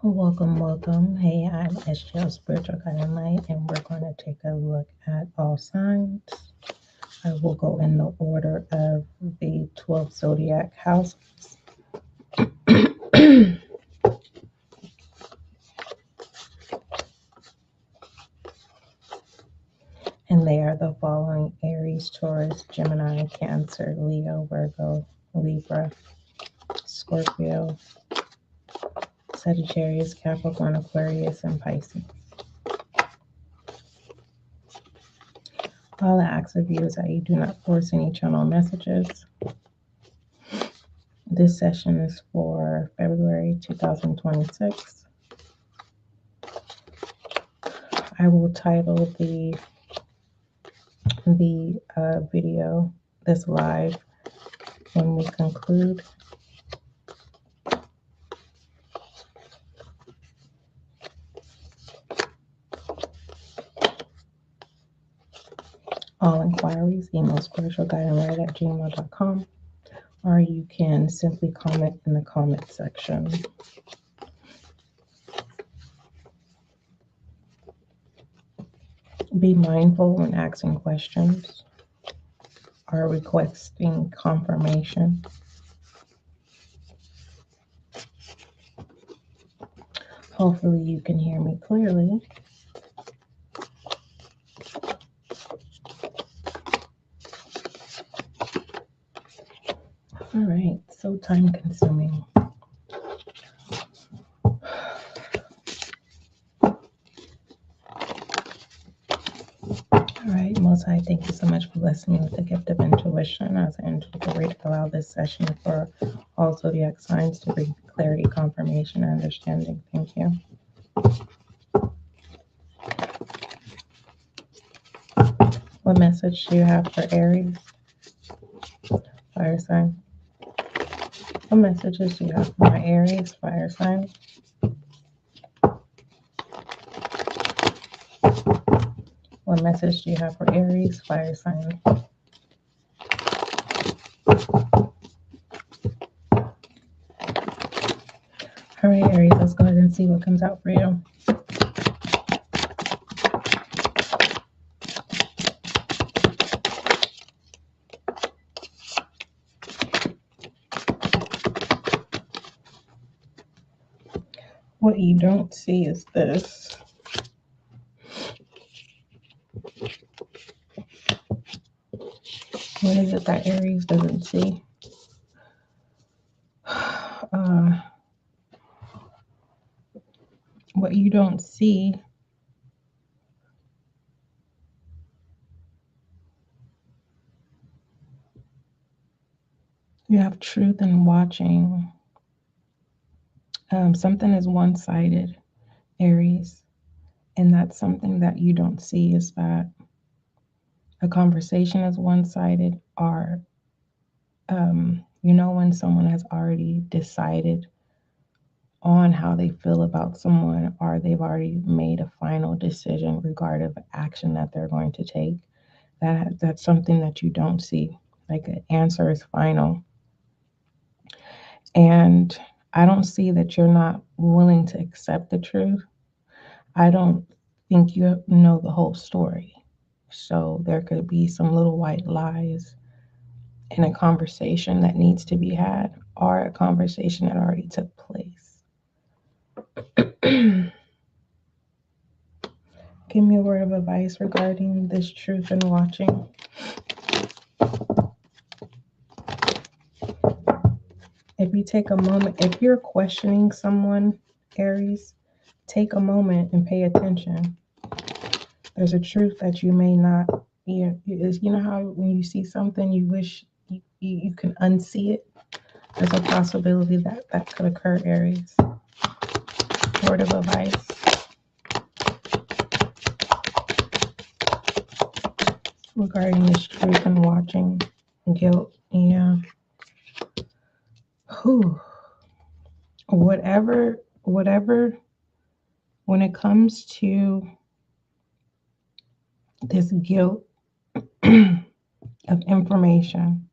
Welcome, welcome. Hey, I'm SGL Spiritual Guide and Light, and we're going to take a look at all signs. I will go in the order of the 12 zodiac houses. And they are the following: Aries, Taurus, Gemini, Cancer, Leo, Virgo, Libra, Scorpio, Sagittarius, Capricorn, Aquarius, and Pisces. All I ask of you is that you do not force any channel messages. This session is for February 2026. I will title the video, this live, when we conclude. All inquiries, email spiritualguideandlight@gmail.com, or you can simply comment in the comment section. Be mindful when asking questions or requesting confirmation. Hopefully you can hear me clearly. All right, so time consuming. All right, Most High, thank you so much for blessing me with the gift of intuition as I intuitively allow this session for all zodiac signs to bring clarity, confirmation, and understanding. Thank you. What message do you have for Aries, fire sign? What messages do you have for my Aries, fire sign? What message do you have for Aries, fire sign? All right, Aries, let's go ahead and see what comes out for you. What you don't see is this. What is it that Aries doesn't see? What you don't see you have truth in watching. Something is one-sided, Aries, and that's something that you don't see, is that a conversation is one-sided, or when someone has already decided on how they feel about someone, or they've already made a final decision regarding the action that they're going to take. That's something that you don't see. Like, an answer is final. And I don't see that you're not willing to accept the truth. I don't think you know the whole story. So there could be some little white lies in a conversation that needs to be had, or a conversation that already took place. Give me a word of advice regarding this truth in watching. If you take a moment, if you're questioning someone, Aries, take a moment and pay attention. There's a truth that you may not, you know how when you see something, you wish you can unsee it? There's a possibility that could occur, Aries. Word of advice. Regarding this truth and watching, guilt, yeah. Whatever, when it comes to this guilt of information,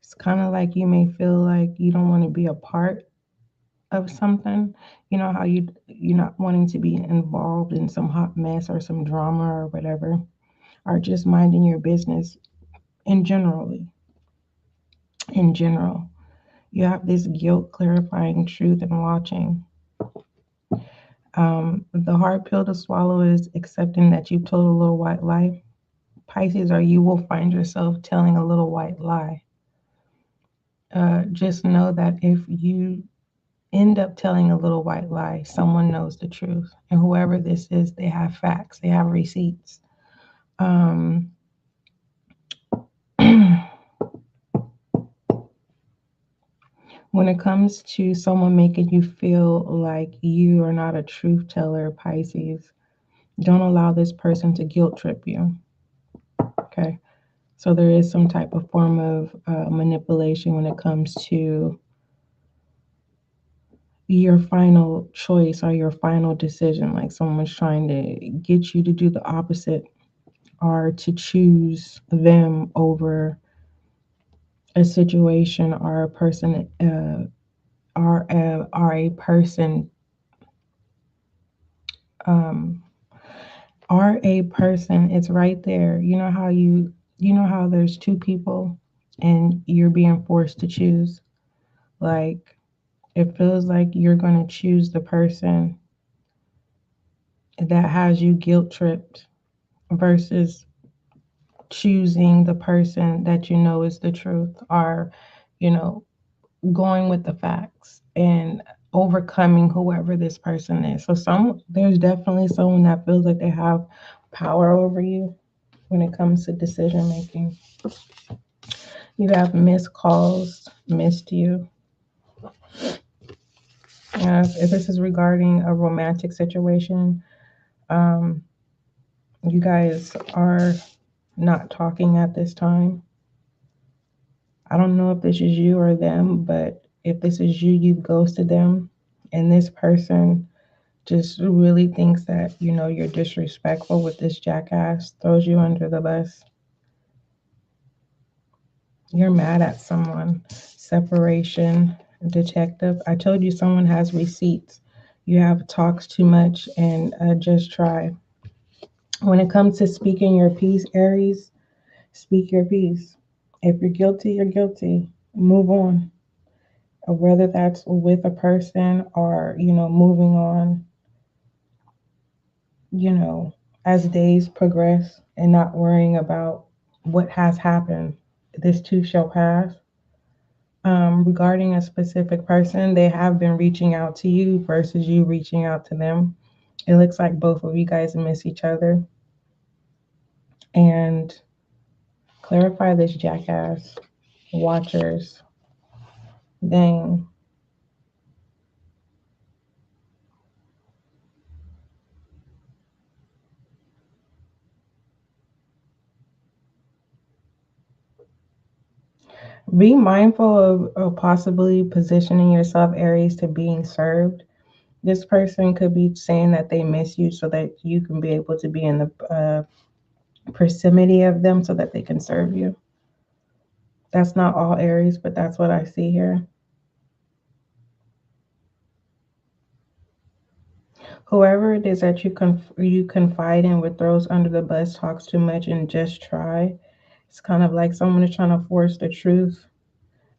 it's kind of like you may feel like you don't want to be a part of something. You know how you're not wanting to be involved in some hot mess or some drama or whatever, or just minding your business in generally. In general, you have this guilt clarifying truth and watching. The hard pill to swallow is accepting that you've told a little white lie. Pisces, or you will find yourself telling a little white lie. Just know that if you end up telling a little white lie, someone knows the truth. And whoever this is, they have facts, they have receipts. Um, when it comes to someone making you feel like you are not a truth teller, Pisces, don't allow this person to guilt trip you. Okay. So there is some type of form of manipulation when it comes to your final choice or your final decision. Like someone's trying to get you to do the opposite or to choose them over a situation or a person or a person um, are a person. It's right there. You know how there's two people and you're being forced to choose. Like it feels like you're going to choose the person that has you guilt tripped versus choosing the person that you know is the truth, or you know going with the facts and overcoming whoever this person is. So there's definitely someone that feels like they have power over you when it comes to decision making. You have missed calls, missed you. If this is regarding a romantic situation, um, you guys are not talking at this time. I don't know if this is you or them, but if this is you, you've ghosted them, and this person just really thinks that, you're disrespectful with this jackass, throws you under the bus. You're mad at someone. Separation, detective. I told you someone has receipts. You have talks too much and just try. When it comes to speaking your piece, Aries, speak your piece. If you're guilty, you're guilty. Move on. Whether that's with a person or, moving on, you know, as days progress and not worrying about what has happened. This too shall pass. Regarding a specific person, they have been reaching out to you versus you reaching out to them. It looks like both of you guys miss each other. And clarify this jackass. Watchers. Dang. Be mindful of possibly positioning yourself, Aries, to being served. This person could be saying that they miss you so that you can be able to be in the proximity of them so that they can serve you. That's not all Aries, but that's what I see here. Whoever it is that you confide in with throws under the bus, talks too much, and just try. It's kind of like someone is trying to force the truth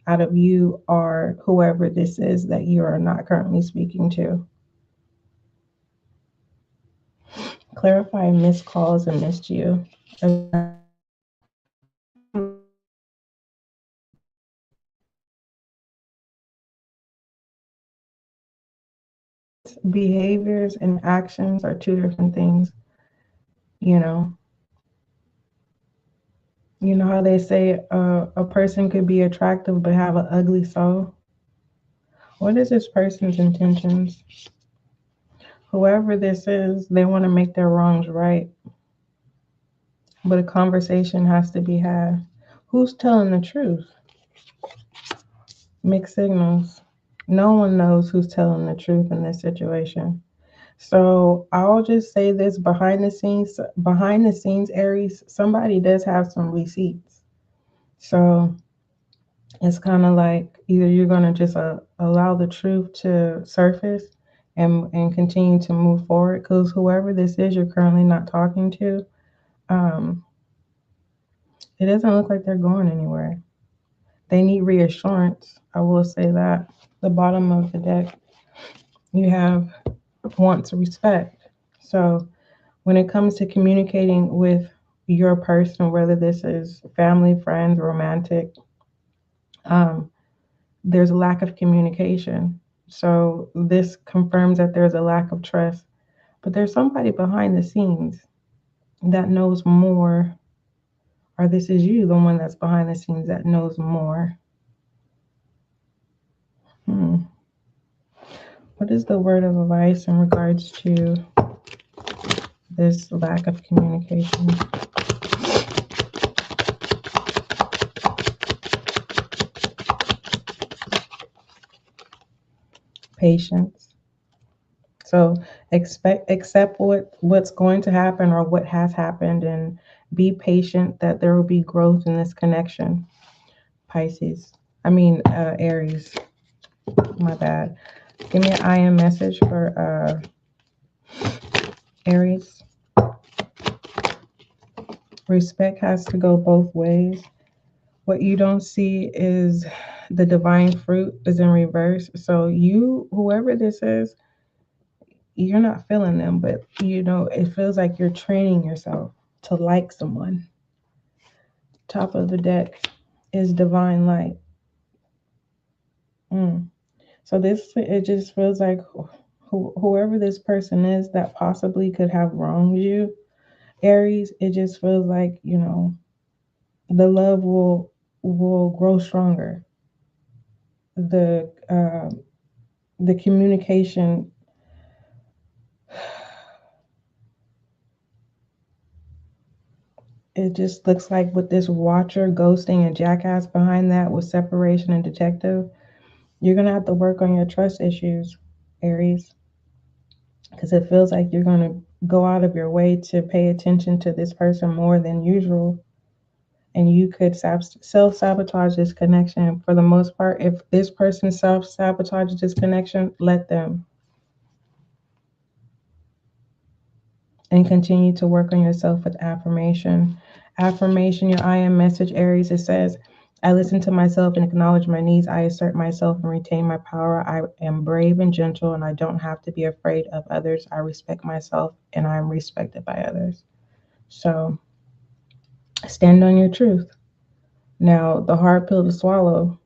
out of you or whoever this is that you are not currently speaking to. Clarify missed calls and missed you. Behaviors and actions are two different things. You know, you know how they say a person could be attractive but have an ugly soul. What is this person's intentions? Whoever this is, they want to make their wrongs right, but a conversation has to be had. Who's telling the truth? Mixed signals. No one knows who's telling the truth in this situation. So I'll just say this: behind the scenes, Aries, somebody does have some receipts. So it's kind of like either you're gonna just allow the truth to surface and continue to move forward, because whoever this is you're currently not talking to, it doesn't look like they're going anywhere. They need reassurance. I will say that. The bottom of the deck, you have wants respect. So when it comes to communicating with your person, whether this is family, friends, romantic, there's a lack of communication. So this confirms that there's a lack of trust. But there's somebody behind the scenes that knows more, or this is you, the one that's behind the scenes that knows more. What is the word of advice in regards to this lack of communication? Patience. So accept what's going to happen or what has happened, and be patient that there will be growth in this connection. Pisces. Aries. My bad. Give me an I am message for Aries. Respect has to go both ways. What you don't see is the divine fruit is in reverse. So whoever this is, you're not feeling them, but it feels like you're training yourself to like someone. Top of the deck is divine light. So it just feels like whoever this person is that possibly could have wronged you, Aries, it just feels like, the love will grow stronger. The communication, it just looks like with this watcher, ghosting, and jackass behind that with separation and detective, you're going to have to work on your trust issues, Aries, because it feels like you're going to go out of your way to pay attention to this person more than usual. And you could self-sabotage this connection. For the most part, if this person self-sabotages this connection, let them. And continue to work on yourself with affirmation. Affirmation, your I am message, Aries, it says, I listen to myself and acknowledge my needs. I assert myself and retain my power. I am brave and gentle, and I don't have to be afraid of others. I respect myself, and I am respected by others. So stand on your truth. Now, the hard pill to swallow,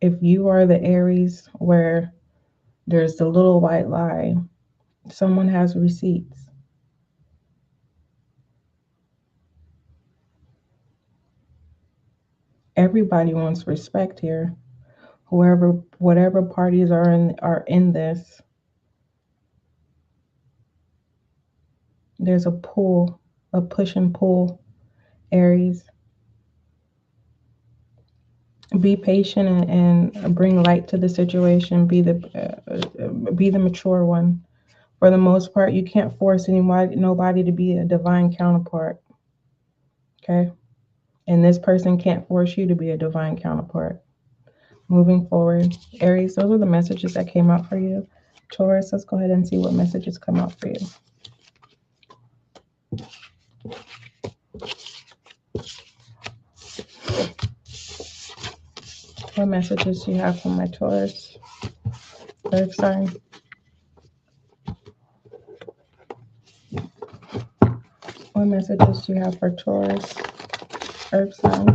if you are the Aries where there's the little white lie, someone has receipts. Everybody wants respect here. Whatever parties are in this, there's a push and pull, Aries. Be patient and bring light to the situation. Be the mature one. For the most part, you can't force nobody to be a divine counterpart. Okay? And this person can't force you to be a divine counterpart. Moving forward, Aries, those are the messages that came out for you. Taurus, let's go ahead and see what messages come out for you. What messages do you have for my Taurus earth sign? What messages do you have for Taurus earth sign?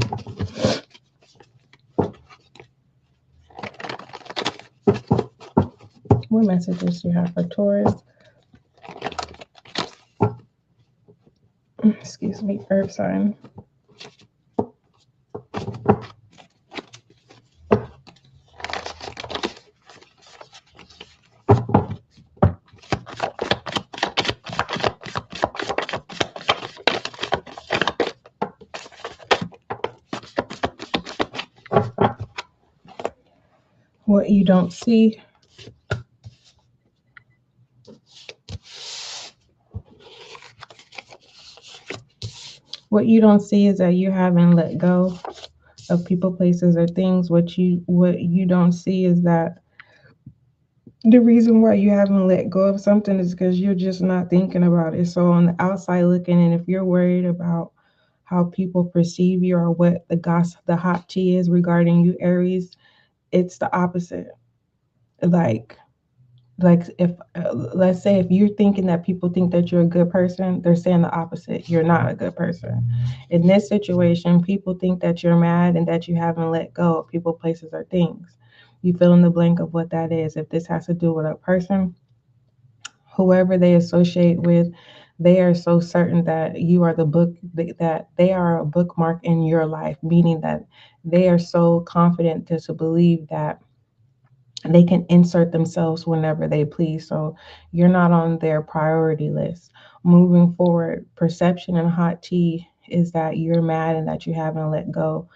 What messages do you have for Taurus? Excuse me, earth sign. What you don't see. What you don't see is that you haven't let go of people, places, or things. What you don't see is that the reason why you haven't let go of something is because you're just not thinking about it. So on the outside looking in, if you're worried about how people perceive you or what the gossip, the hot tea is regarding you, Aries, it's the opposite. Like like if let's say if you're thinking that people think that you're a good person, they're saying the opposite. You're not a good person. In this situation, people think that you're mad and that you haven't let go of people, places, or things. You fill in the blank of what that is. If this has to do with a person, whoever they associate with, they are so certain that you are the book, that they are a bookmark in your life, meaning that they are so confident to believe that they can insert themselves whenever they please. So you're not on their priority list. Moving forward, perception and hot tea is that you're mad and that you haven't let go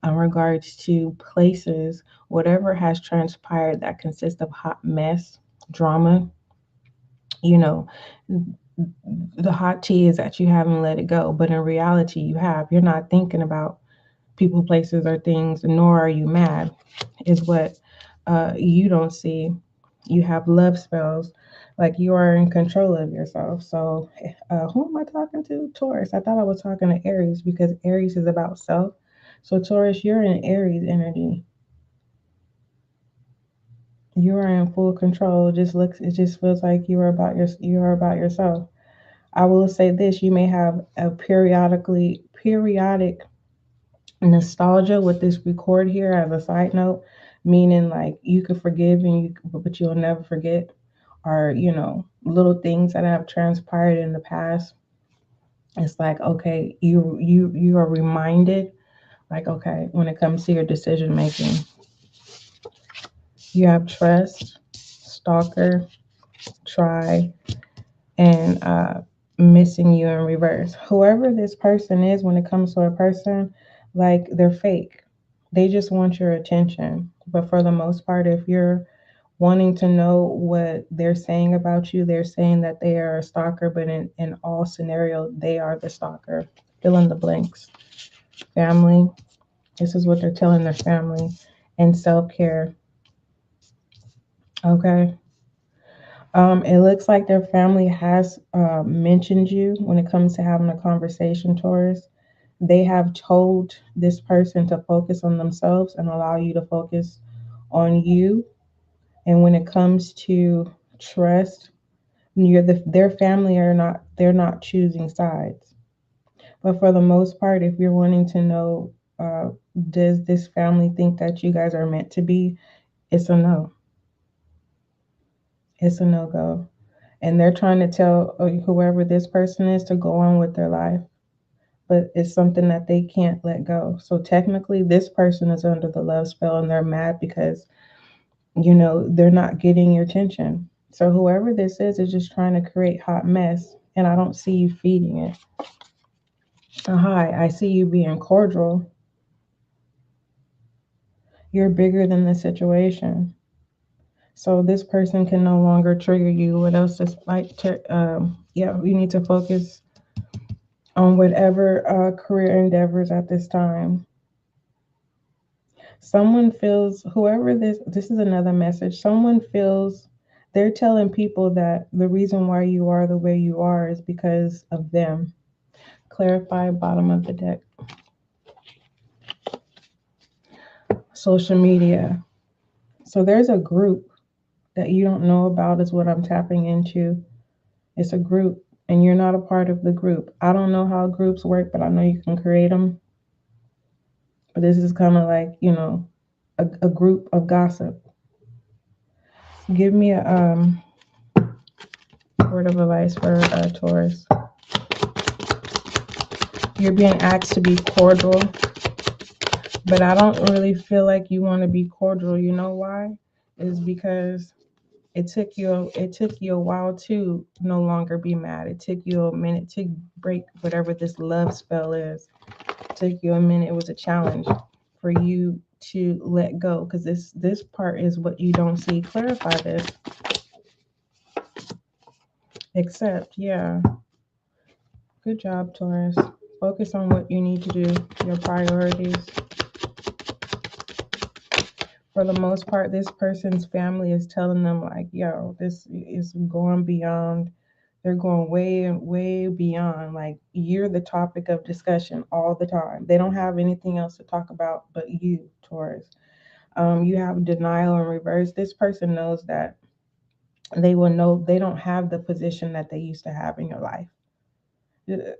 in regards to places, whatever has transpired that consists of hot mess, drama, you know, the hot tea is that you haven't let it go. But in reality, you have. You're not thinking about people, places, or things, nor are you mad, is what you don't see. You have love spells, like you are in control of yourself. So, who am I talking to? Taurus. I thought I was talking to Aries because Aries is about self. So, Taurus, you're in Aries energy. You are in full control. It just feels like you are about yourself. I will say this: you may have a periodic nostalgia with this record here as a side note, meaning like you could forgive but you'll never forget, or little things that have transpired in the past. It's like, okay, you are reminded, like, okay, when it comes to your decision making, you have trust, stalker, try, and missing you in reverse. Whoever this person is, when it comes to a person, like, they're fake. They just want your attention. But for the most part, if you're wanting to know what they're saying about you, they're saying that they are a stalker, but in all scenarios, they are the stalker. Fill in the blanks. Family. This is what they're telling their family. And self-care. Okay. It looks like their family has mentioned you when it comes to having a conversation, Taurus. They have told this person to focus on themselves and allow you to focus on you. And when it comes to trust, their family they're not choosing sides. But for the most part, if you're wanting to know, does this family think that you guys are meant to be? It's a no. It's a no go. And they're trying to tell whoever this person is to go on with their life, but it's something that they can't let go. So technically, this person is under the love spell and they're mad because, they're not getting your attention. So whoever this is just trying to create hot mess, and I don't see you feeding it. Hi, I see you being cordial. You're bigger than the situation. So this person can no longer trigger you. What else is like? Yeah, you need to focus on whatever career endeavors at this time. Someone feels, whoever this is another message. Someone feels they're telling people that the reason why you are the way you are is because of them. Clarify bottom of the deck. Social media. So there's a group that you don't know about, is what I'm tapping into. It's a group and you're not a part of the group. I don't know how groups work, but I know you can create them. But this is kind of like, a group of gossip. Give me a word of advice for Taurus. You're being asked to be cordial, but I don't really feel like you want to be cordial. You know why? Is because it took you a while to no longer be mad. It took you a minute to break whatever this love spell is. It took you a minute. It was a challenge for you to let go, because this part is what you don't see. Clarify this. Accept, yeah. Good job, Taurus. Focus on what you need to do, your priorities. for the most part, this person's family is telling them like, yo, this is going beyond. They're going way, way beyond. Like, you're the topic of discussion all the time. They don't have anything else to talk about but you, Taurus. You have denial in reverse. This person knows that they will know they don't have the position that they used to have in your life.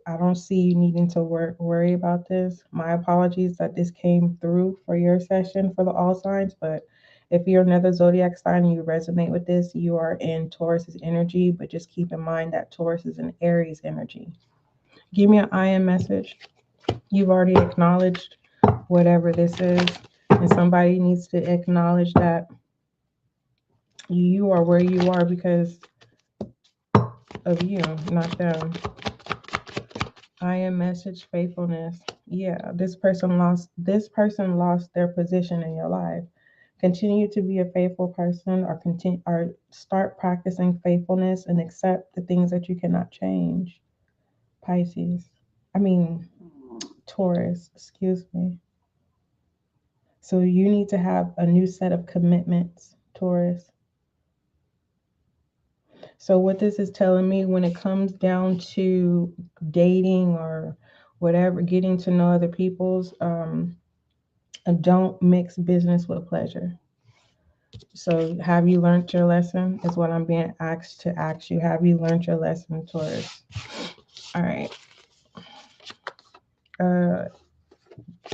I don't see you needing to worry about this. My apologies that this came through for your session for the all signs, but if you're another zodiac sign and you resonate with this, you are in Taurus's energy, but just keep in mind that Taurus is an Aries energy. Give me an I am message. You've already acknowledged whatever this is, and somebody needs to acknowledge that you are where you are because of you, not them. I am message faithfulness. Yeah, this person lost their position in your life. Continue to be a faithful person, or start practicing faithfulness and accept the things that you cannot change. Pisces. I mean Taurus, excuse me. So you need to have a new set of commitments, Taurus. So what this is telling me, when it comes down to dating or whatever, getting to know other people's, don't mix business with pleasure. So have you learned your lesson is what I'm being asked to ask you. Have you learned your lesson, Taurus? All right.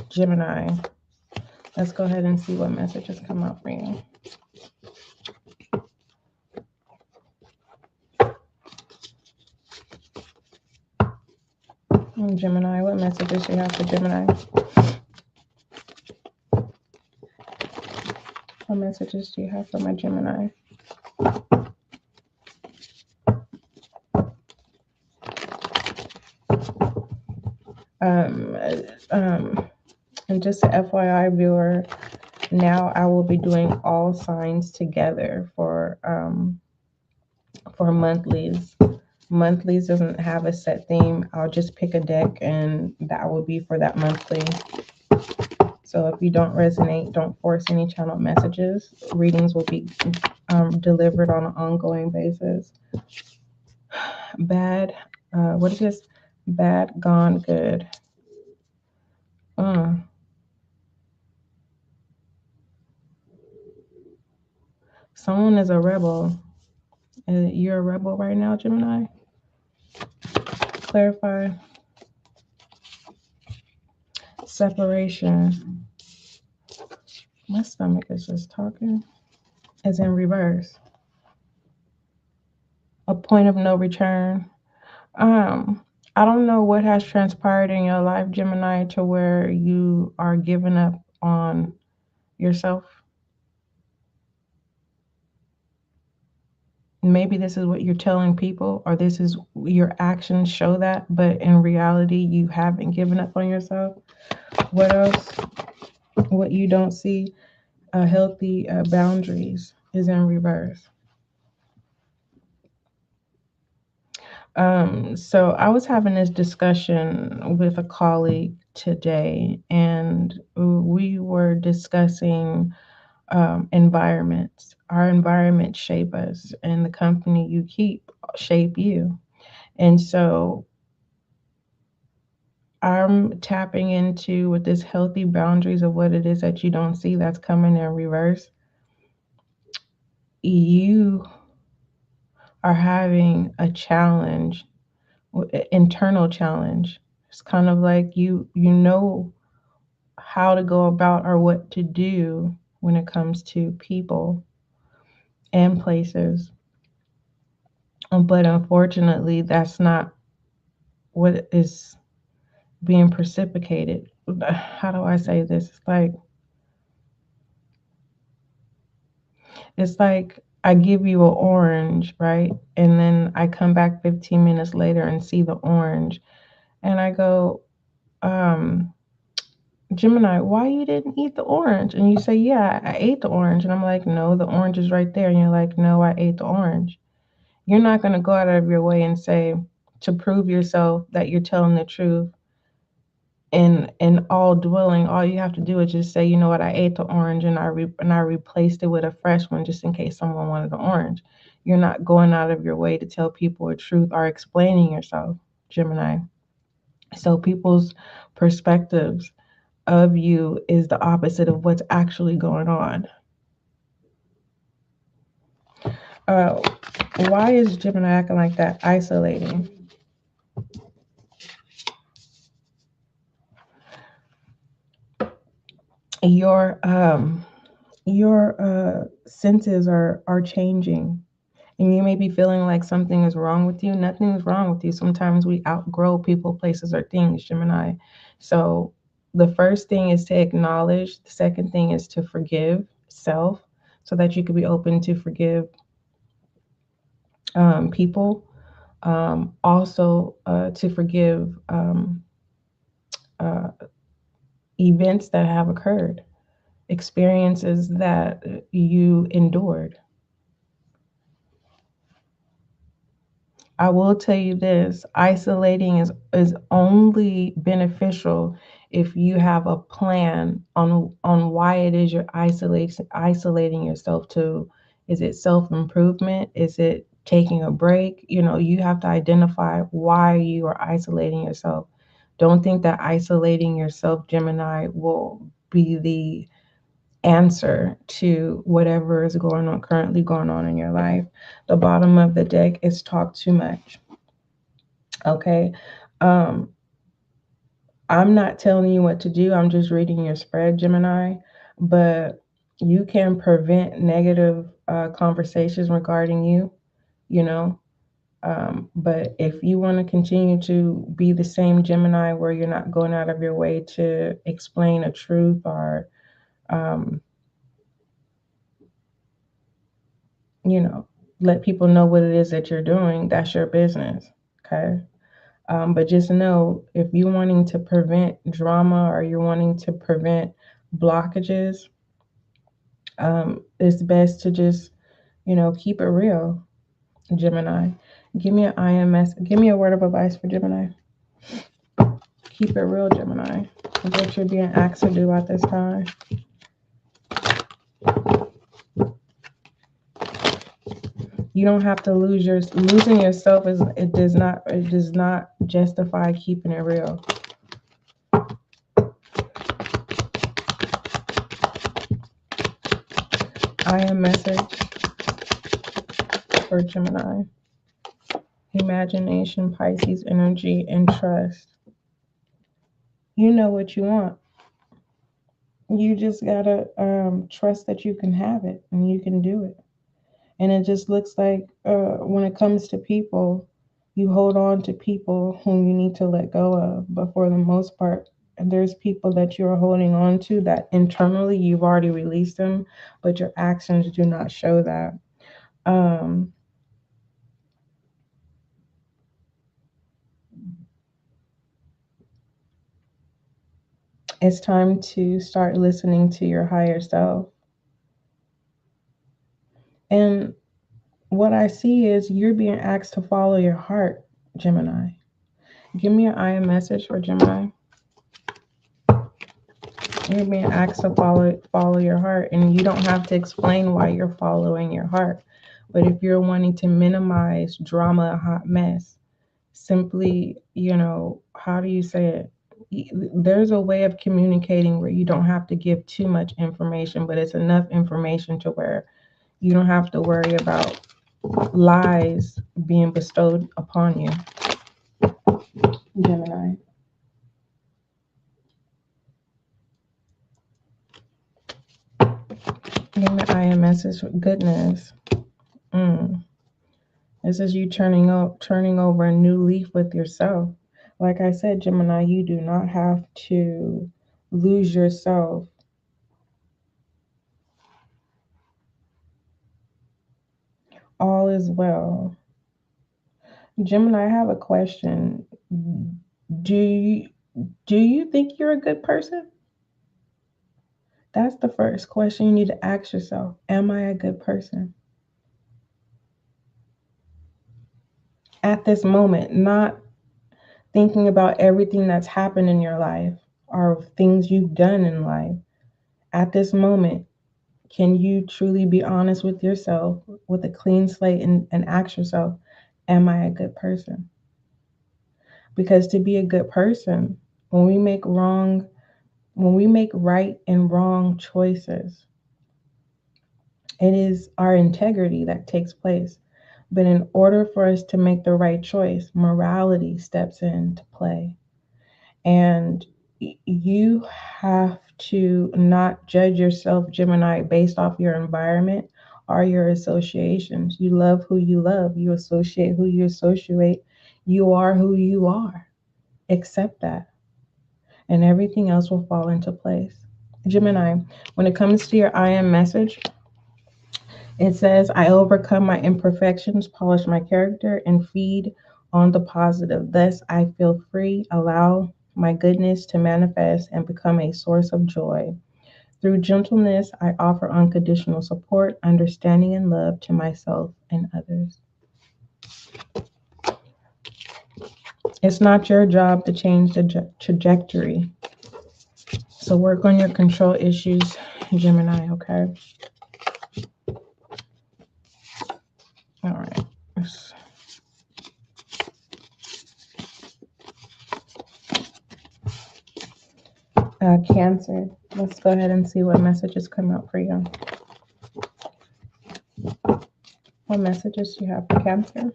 Gemini. Let's go ahead and see what messages come out for you. Gemini, what messages do you have for Gemini? What messages do you have for my Gemini? And just an FYI viewer, now I will be doing all signs together for monthlies. Monthlies doesn't have a set theme. I'll just pick a deck and that will be for that monthly. So if you don't resonate, don't force any channel messages. Readings will be delivered on an ongoing basis. Bad, what is this? Bad, gone, good. Someone is a rebel. You're a rebel right now, Gemini? Clarify. Separation. My stomach is just talking. Is in reverse. A point of no return. I don't know what has transpired in your life, Gemini, to where you are giving up on yourself. Maybe this is what you're telling people, or this is your actions show that, but in reality, you haven't given up on yourself. What else? What you don't see, healthy boundaries is in reverse. So I was having this discussion with a colleague today, and we were discussing environments. Our environment shape us, and the company you keep shape you. And so I'm tapping into with this healthy boundaries of what it is that you don't see that's coming in reverse. You are having a challenge, internal challenge. It's kind of like you know how to go about or what to do when it comes to people and places. But unfortunately, that's not what is being precipitated. How do I say this? It's like I give you an orange, right? And then I come back 15 minutes later and see the orange. And I go, Gemini, why you didn't eat the orange? And you say, yeah, I ate the orange. And I'm like, no, the orange is right there. And you're like, no, I ate the orange. You're not going to go out of your way and say, to prove yourself that you're telling the truth, in all dwelling, all you have to do is just say, you know what, I ate the orange and I replaced it with a fresh one just in case someone wanted the orange. You're not going out of your way to tell people a truth or explaining yourself, Gemini. So people's perspectives of you is the opposite of what's actually going on. Uh, why is Gemini acting like that? Isolating. Your senses are changing, and you may be feeling like something is wrong with you. Nothing is wrong with you. Sometimes we outgrow people, places, or things, Gemini. So the first thing is to acknowledge. The second thing is to forgive self, so that you could be open to forgive people. Also, to forgive uh, events that have occurred, experiences that you endured. I will tell you this, isolating is only beneficial if you have a plan on why it is you're isolating yourself to. Is it self-improvement? Is it taking a break? You know, you have to identify why you are isolating yourself. Don't think that isolating yourself, Gemini, will be the answer to whatever is currently going on in your life. The bottom of the deck is talk too much. Okay. Um, I'm not telling you what to do. I'm just reading your spread, Gemini. But you can prevent negative conversations regarding you, you know. But if you want to continue to be the same Gemini where you're not going out of your way to explain a truth or, um, you know, let people know what it is that you're doing, that's your business. Okay. But just know, if you're wanting to prevent drama or you're wanting to prevent blockages, it's best to just, keep it real, Gemini. Give me an IMS. Give me a word of advice for Gemini. Keep it real, Gemini. What you're being asked to do at this time. You don't have to losing yourself is it does not justify keeping it real. I am message for Gemini. Imagination, Pisces energy, and trust. You know what you want. You just gotta trust that you can have it and you can do it. And it just looks like when it comes to people, you hold on to people whom you need to let go of. But for the most part, there's people that you're holding on to that internally you've already released them, but your actions do not show that. Um, it's time to start listening to your higher self. And what I see is you're being asked to follow your heart, Gemini. Give me an I am message for Gemini. You're being asked to follow your heart, and you don't have to explain why you're following your heart. But if you're wanting to minimize drama, a hot mess, simply, how do you say it? There's a way of communicating where you don't have to give too much information, but it's enough information to where you don't have to worry about lies being bestowed upon you, Gemini. Give me IMS's goodness. Mm. This is you turning over a new leaf with yourself. Like I said, Gemini, you do not have to lose yourself. All is well. Gemini, I have a question. Do you do you think you're a good person? That's the first question you need to ask yourself. Am I a good person? At this moment, not Thinking about everything that's happened in your life or things you've done in life. At this moment, can you truly be honest with yourself with a clean slate and ask yourself, am I a good person? Because to be a good person, when we make right and wrong choices, it is our integrity that takes place. But in order for us to make the right choice, morality steps into play. And you have to not judge yourself, Gemini, based off your environment or your associations. You love who you love, you associate who you associate, you are who you are. Accept that, and everything else will fall into place. Gemini, when it comes to your I am message, it says, I overcome my imperfections, polish my character, and feed on the positive. Thus, I feel free, allow my goodness to manifest and become a source of joy. Through gentleness, I offer unconditional support, understanding, and love to myself and others. It's not your job to change the trajectory. So work on your control issues, Gemini, okay? All right. Cancer. Let's go ahead and see what messages come out for you. What messages do you have for Cancer?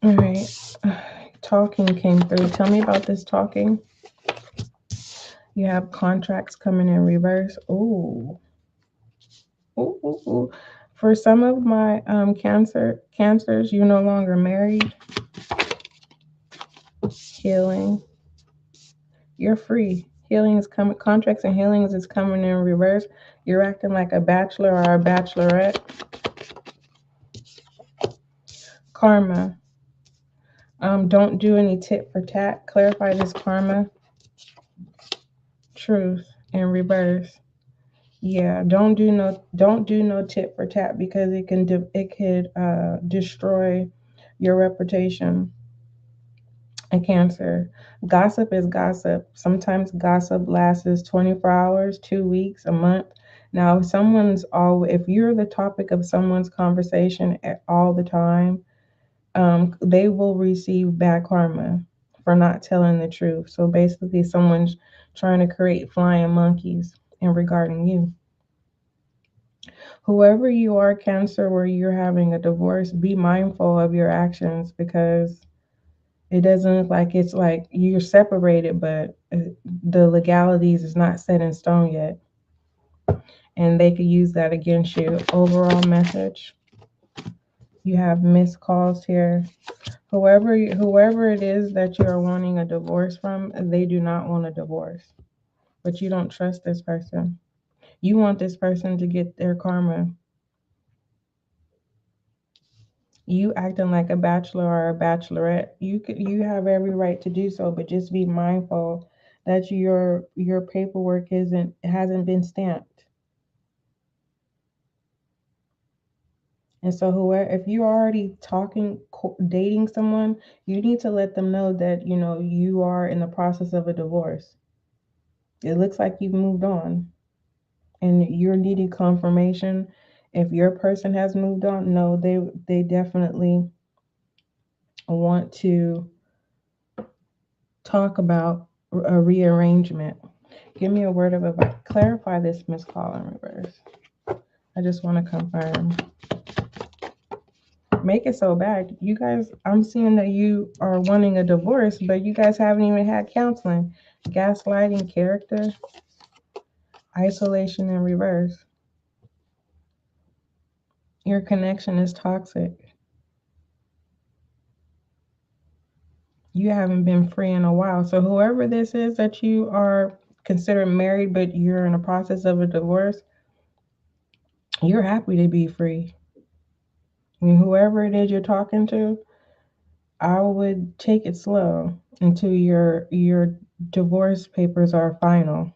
All right. Talking came through. Tell me about this talking. You have contracts coming in reverse. Ooh. Ooh, ooh, ooh. For some of my cancers, you're no longer married. Healing. You're free. Healing is coming. Contracts and healings is coming in reverse. You're acting like a bachelor or a bachelorette. Karma. Don't do any tit for tat. Clarify this karma. Truth in reverse. Yeah, don't do no tit for tat because it could destroy your reputation. And Cancer. Gossip is gossip. Sometimes gossip lasts 24 hours, 2 weeks, a month. Now, if you're the topic of someone's conversation all the time, they will receive bad karma for not telling the truth. So basically, someone's trying to create flying monkeys in regarding you. Whoever you are, Cancer, where you're having a divorce, be mindful of your actions because it doesn't look like it's like you're separated, but the legalities is not set in stone yet. And they could use that against you. Overall message. You have missed calls here. Whoever it is that you are wanting a divorce from, they do not want a divorce. But you don't trust this person. You want this person to get their karma. You acting like a bachelor or a bachelorette. You have every right to do so, but just be mindful that your paperwork hasn't been stamped. And so whoever, if you're already dating someone, you need to let them know that you are in the process of a divorce. It looks like you've moved on and you're needing confirmation. If your person has moved on, no, they definitely want to talk about a rearrangement. Give me a word of advice. Clarify this missed call in reverse. I just want to confirm. Make it so bad. You guys, I'm seeing that you are wanting a divorce, but you guys haven't even had counseling. Gaslighting, character, isolation in reverse. Your connection is toxic. You haven't been free in a while. So whoever this is that you are considered married, but you're in the process of a divorce, you're happy to be free. And whoever it is you're talking to, I would take it slow until your divorce papers are final.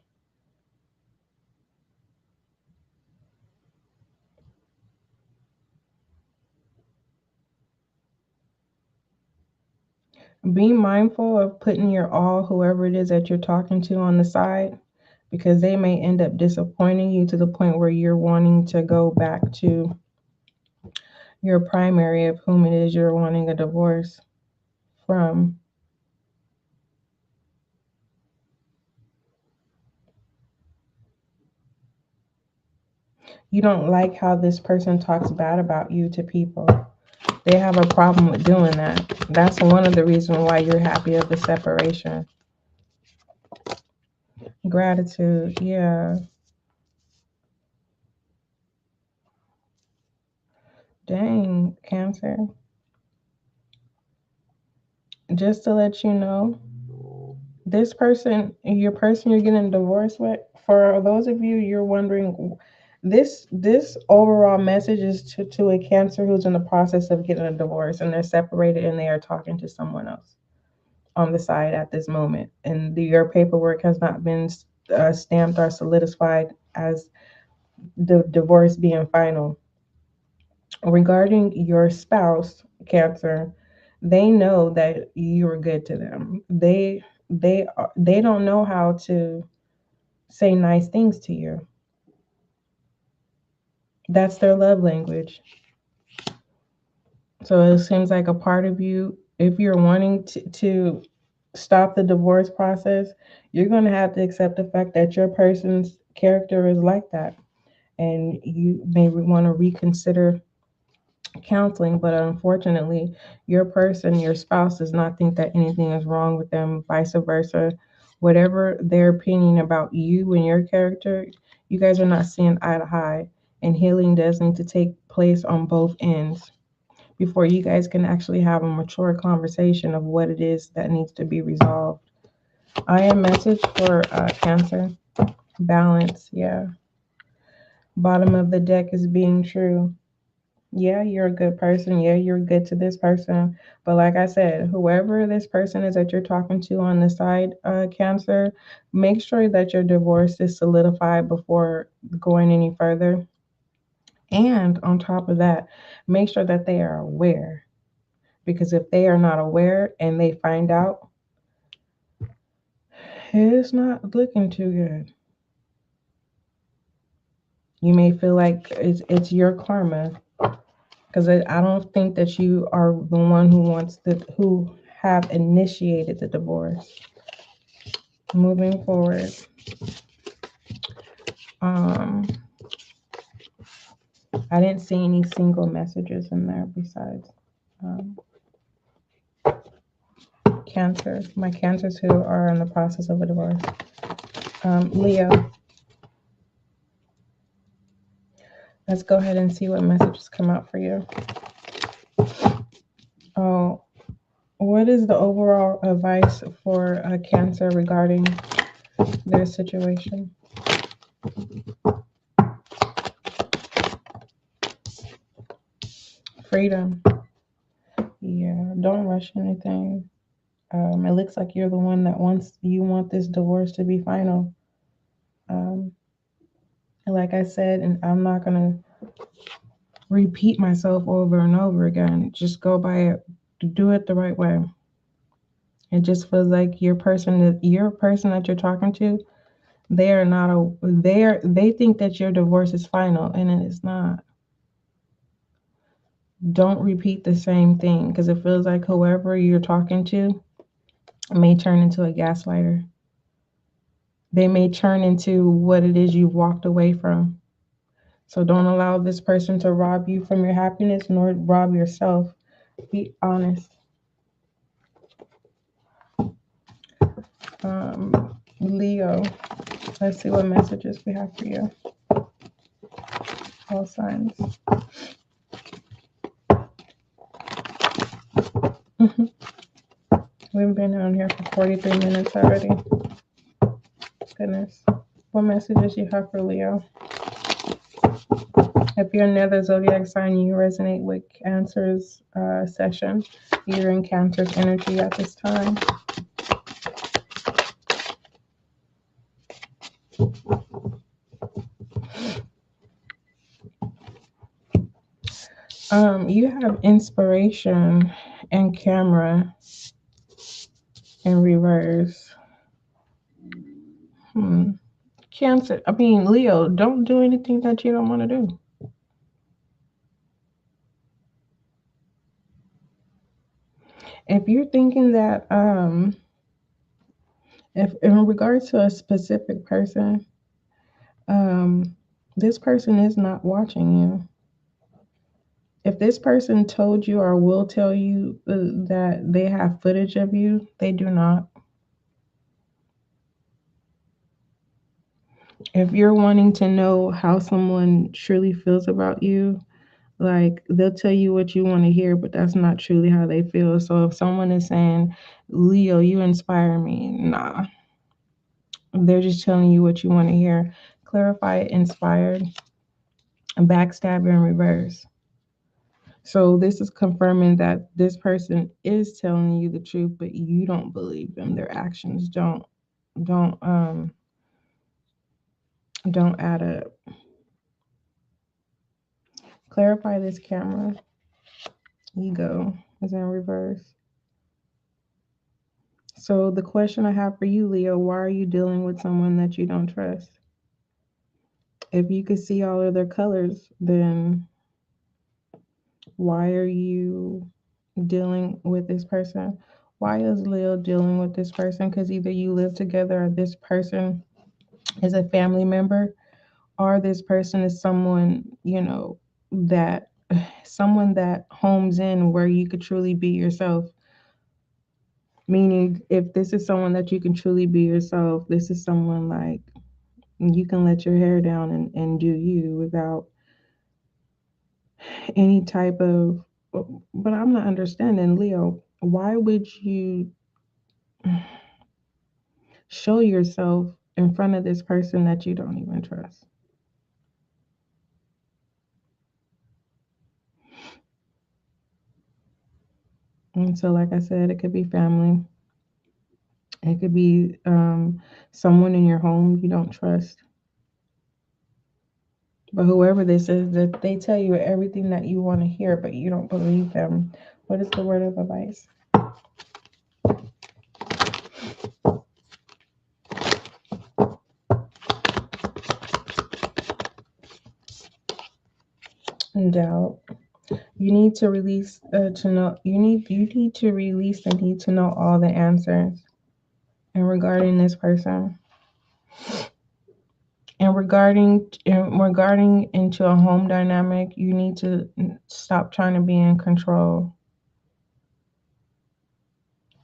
Be mindful of putting your all, whoever it is that you're talking to, on the side, because they may end up disappointing you to the point where you're wanting to go back to your primary of whom it is you're wanting a divorce from. You don't like how this person talks bad about you to people. They have a problem with doing that. That's one of the reasons why you're happy of the separation. Gratitude, yeah. Dang, Cancer. Just to let you know, this person, your person you're getting divorced with, for those of you you're wondering, this overall message is to a Cancer who's in the process of getting a divorce and they're separated and they are talking to someone else on the side at this moment, and your paperwork has not been stamped or solidified as the divorce being final. Regarding your spouse, Cancer, they know that you are good to them. They don't know how to say nice things to you. That's their love language. So it seems like a part of you, if you're wanting to stop the divorce process, you're going to have to accept the fact that your person's character is like that. And you may want to reconsider counseling, but unfortunately, your person, your spouse, does not think that anything is wrong with them, vice versa. Whatever their opinion about you and your character, you guys are not seeing eye to eye, and healing does need to take place on both ends before you guys can actually have a mature conversation of what it is that needs to be resolved. I am message for Cancer. Balance, yeah. Bottom of the deck is being true. Yeah, you're a good person. Yeah, you're good to this person. But like I said, whoever this person is that you're talking to on the side, Cancer, make sure that your divorce is solidified before going any further. And on top of that, make sure that they are aware. Because if they are not aware and they find out, it's not looking too good. You may feel like it's your karma, because I don't think that you are the one who have initiated the divorce. Moving forward, um, I didn't see any single messages in there besides um, Cancer. My Cancers who are in the process of a divorce. Leo, let's go ahead and see what messages come out for you. Oh, what is the overall advice for a Cancer regarding their situation? Freedom. Yeah, don't rush anything. It looks like you're the one that want this divorce to be final. Um, like I said, and I'm not gonna repeat myself over and over again. Just go by it, do it the right way. It just feels like your person that you're talking to, they are not a they think that your divorce is final, and it is not. Don't repeat the same thing, because it feels like whoever you're talking to may turn into a gaslighter. They may turn into what it is you've walked away from. So don't allow this person to rob you from your happiness, nor rob yourself. Be honest. Leo, let's see what messages we have for you. All signs. We've been on here for 43 minutes already. Goodness. What messages you have for Leo? If you're another zodiac sign, you resonate with Cancer's session. You're in Cancer's energy at this time. You have inspiration and camera. in reverse. Cancer. I mean, Leo, don't do anything that you don't want to do. If you're thinking that, if in regards to a specific person, um, this person is not watching you. If this person told you or will tell you that they have footage of you, they do not. If you're wanting to know how someone truly feels about you, like they'll tell you what you want to hear, but that's not truly how they feel. So if someone is saying, Leo, you inspire me, nah, they're just telling you what you want to hear. Clarify inspired, backstab in reverse. So this is confirming that this person is telling you the truth, but you don't believe them. Their actions don't um don't add up. Clarify this camera. Ego is in reverse. So the question I have for you, Leo, why are you dealing with someone that you don't trust? If you could see all of their colors, then why are you dealing with this person? Why is Leo dealing with this person? Because either you live together or this person is a family member or this person is someone, that someone that homes in where you could truly be yourself. Meaning, if this is someone that you can truly be yourself, this is someone like you can let your hair down and do you without any type of. But I'm not understanding, Leo. Why would you show yourself in front of this person that you don't even trust? And so, like I said, it could be family. It could be someone in your home you don't trust. But whoever this is, that they tell you everything that you want to hear, but you don't believe them. What is the word of advice? Doubt. You need to release to know. You need to release the need to know all the answers. And regarding this person, and regarding into a home dynamic, you need to stop trying to be in control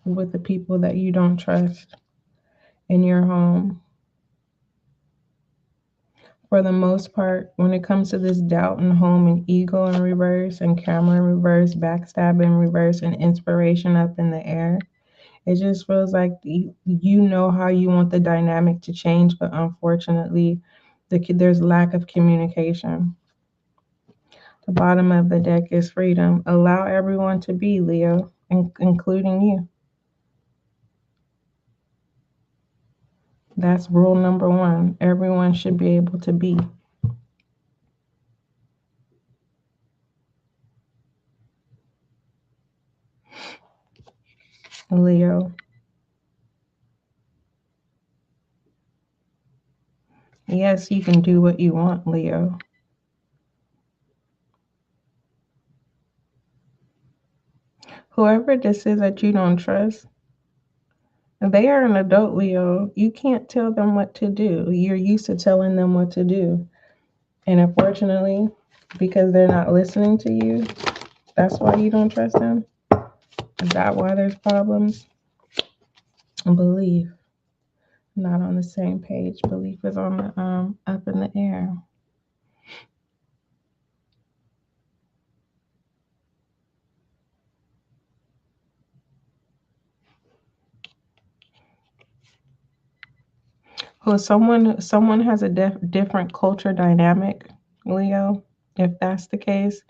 with the people that you don't trust in your home. For the most part, when it comes to this doubt in home and ego in reverse and camera in reverse, backstab in reverse, and inspiration up in the air, it just feels like you know how you want the dynamic to change, but unfortunately, there's lack of communication. The bottom of the deck is freedom. Allow everyone to be, Leo, including you. That's rule number one. Everyone should be able to be. Leo. Yes, you can do what you want, Leo. Whoever this is that you don't trust, they are an adult, Leo. You can't tell them what to do. You're used to telling them what to do. And unfortunately, because they're not listening to you, that's why you don't trust them. Is that why there's problems? Belief, not on the same page. Belief is on the up in the air. Well, someone has a different culture dynamic, Leo. If that's the case,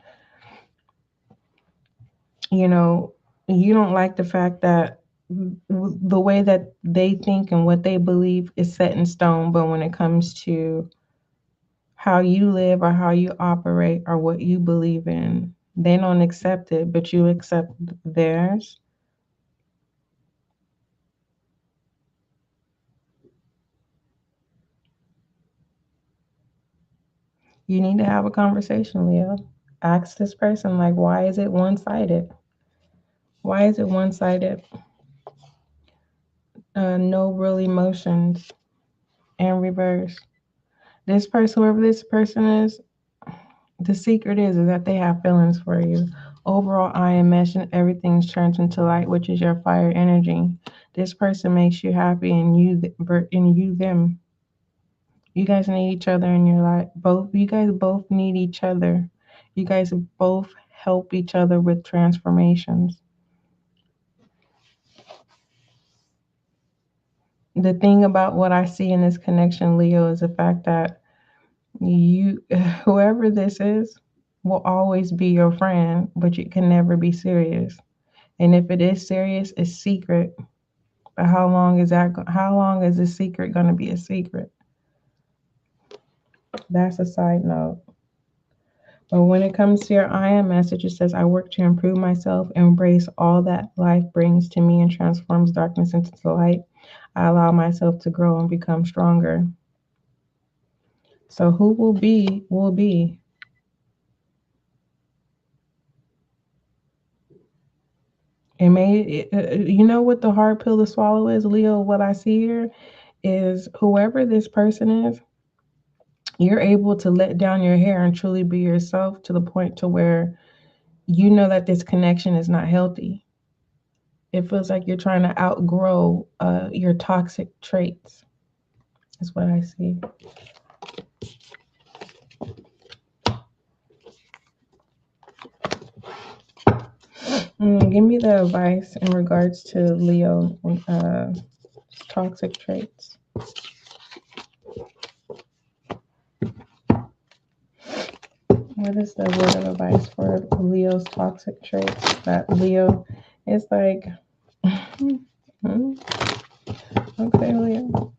you know, you don't like the fact that the way that they think and what they believe is set in stone, but when it comes to how you live or how you operate or what you believe in, they don't accept it, but you accept theirs. You need to have a conversation, Leo. Ask this person, like, why is it one-sided? Why is it one-sided? No real emotions and reverse. This person, whoever this person is, the secret is that they have feelings for you. Overall, I imagine everything's turned into light, which is your fire energy. This person makes you happy, and you them. You guys need each other in your life. Both you guys both need each other. You guys both help each other with transformations. The thing about what I see in this connection, Leo, is the fact that you, whoever this is, will always be your friend, but it can never be serious. And if it is serious, it's secret. But how long is that? How long is this secret going to be a secret? That's a side note. But when it comes to your I am message, it says, I work to improve myself, embrace all that life brings to me and transforms darkness into light. I allow myself to grow and become stronger. So who will be, will be. It may, you know what the hard pill to swallow is, Leo? What I see here is whoever this person is, you're able to let down your hair and truly be yourself to the point to where you know that this connection is not healthy. It feels like you're trying to outgrow your toxic traits. Is what I see. Give me the advice in regards to Leo toxic traits. What is the word of advice for Leo's toxic traits? That Leo is like, okay, Leo.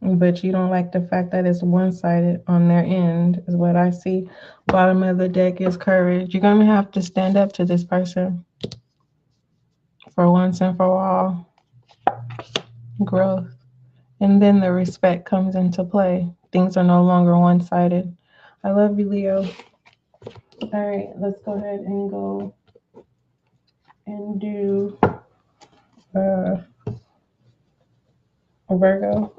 But you don't like the fact that it's one-sided on their end, is what I see. Bottom of the deck is courage. You're gonna have to stand up to this person for once and for all. Growth. And then the respect comes into play. Things are no longer one-sided. I love you, Leo. All right, let's go ahead and go and do Virgo.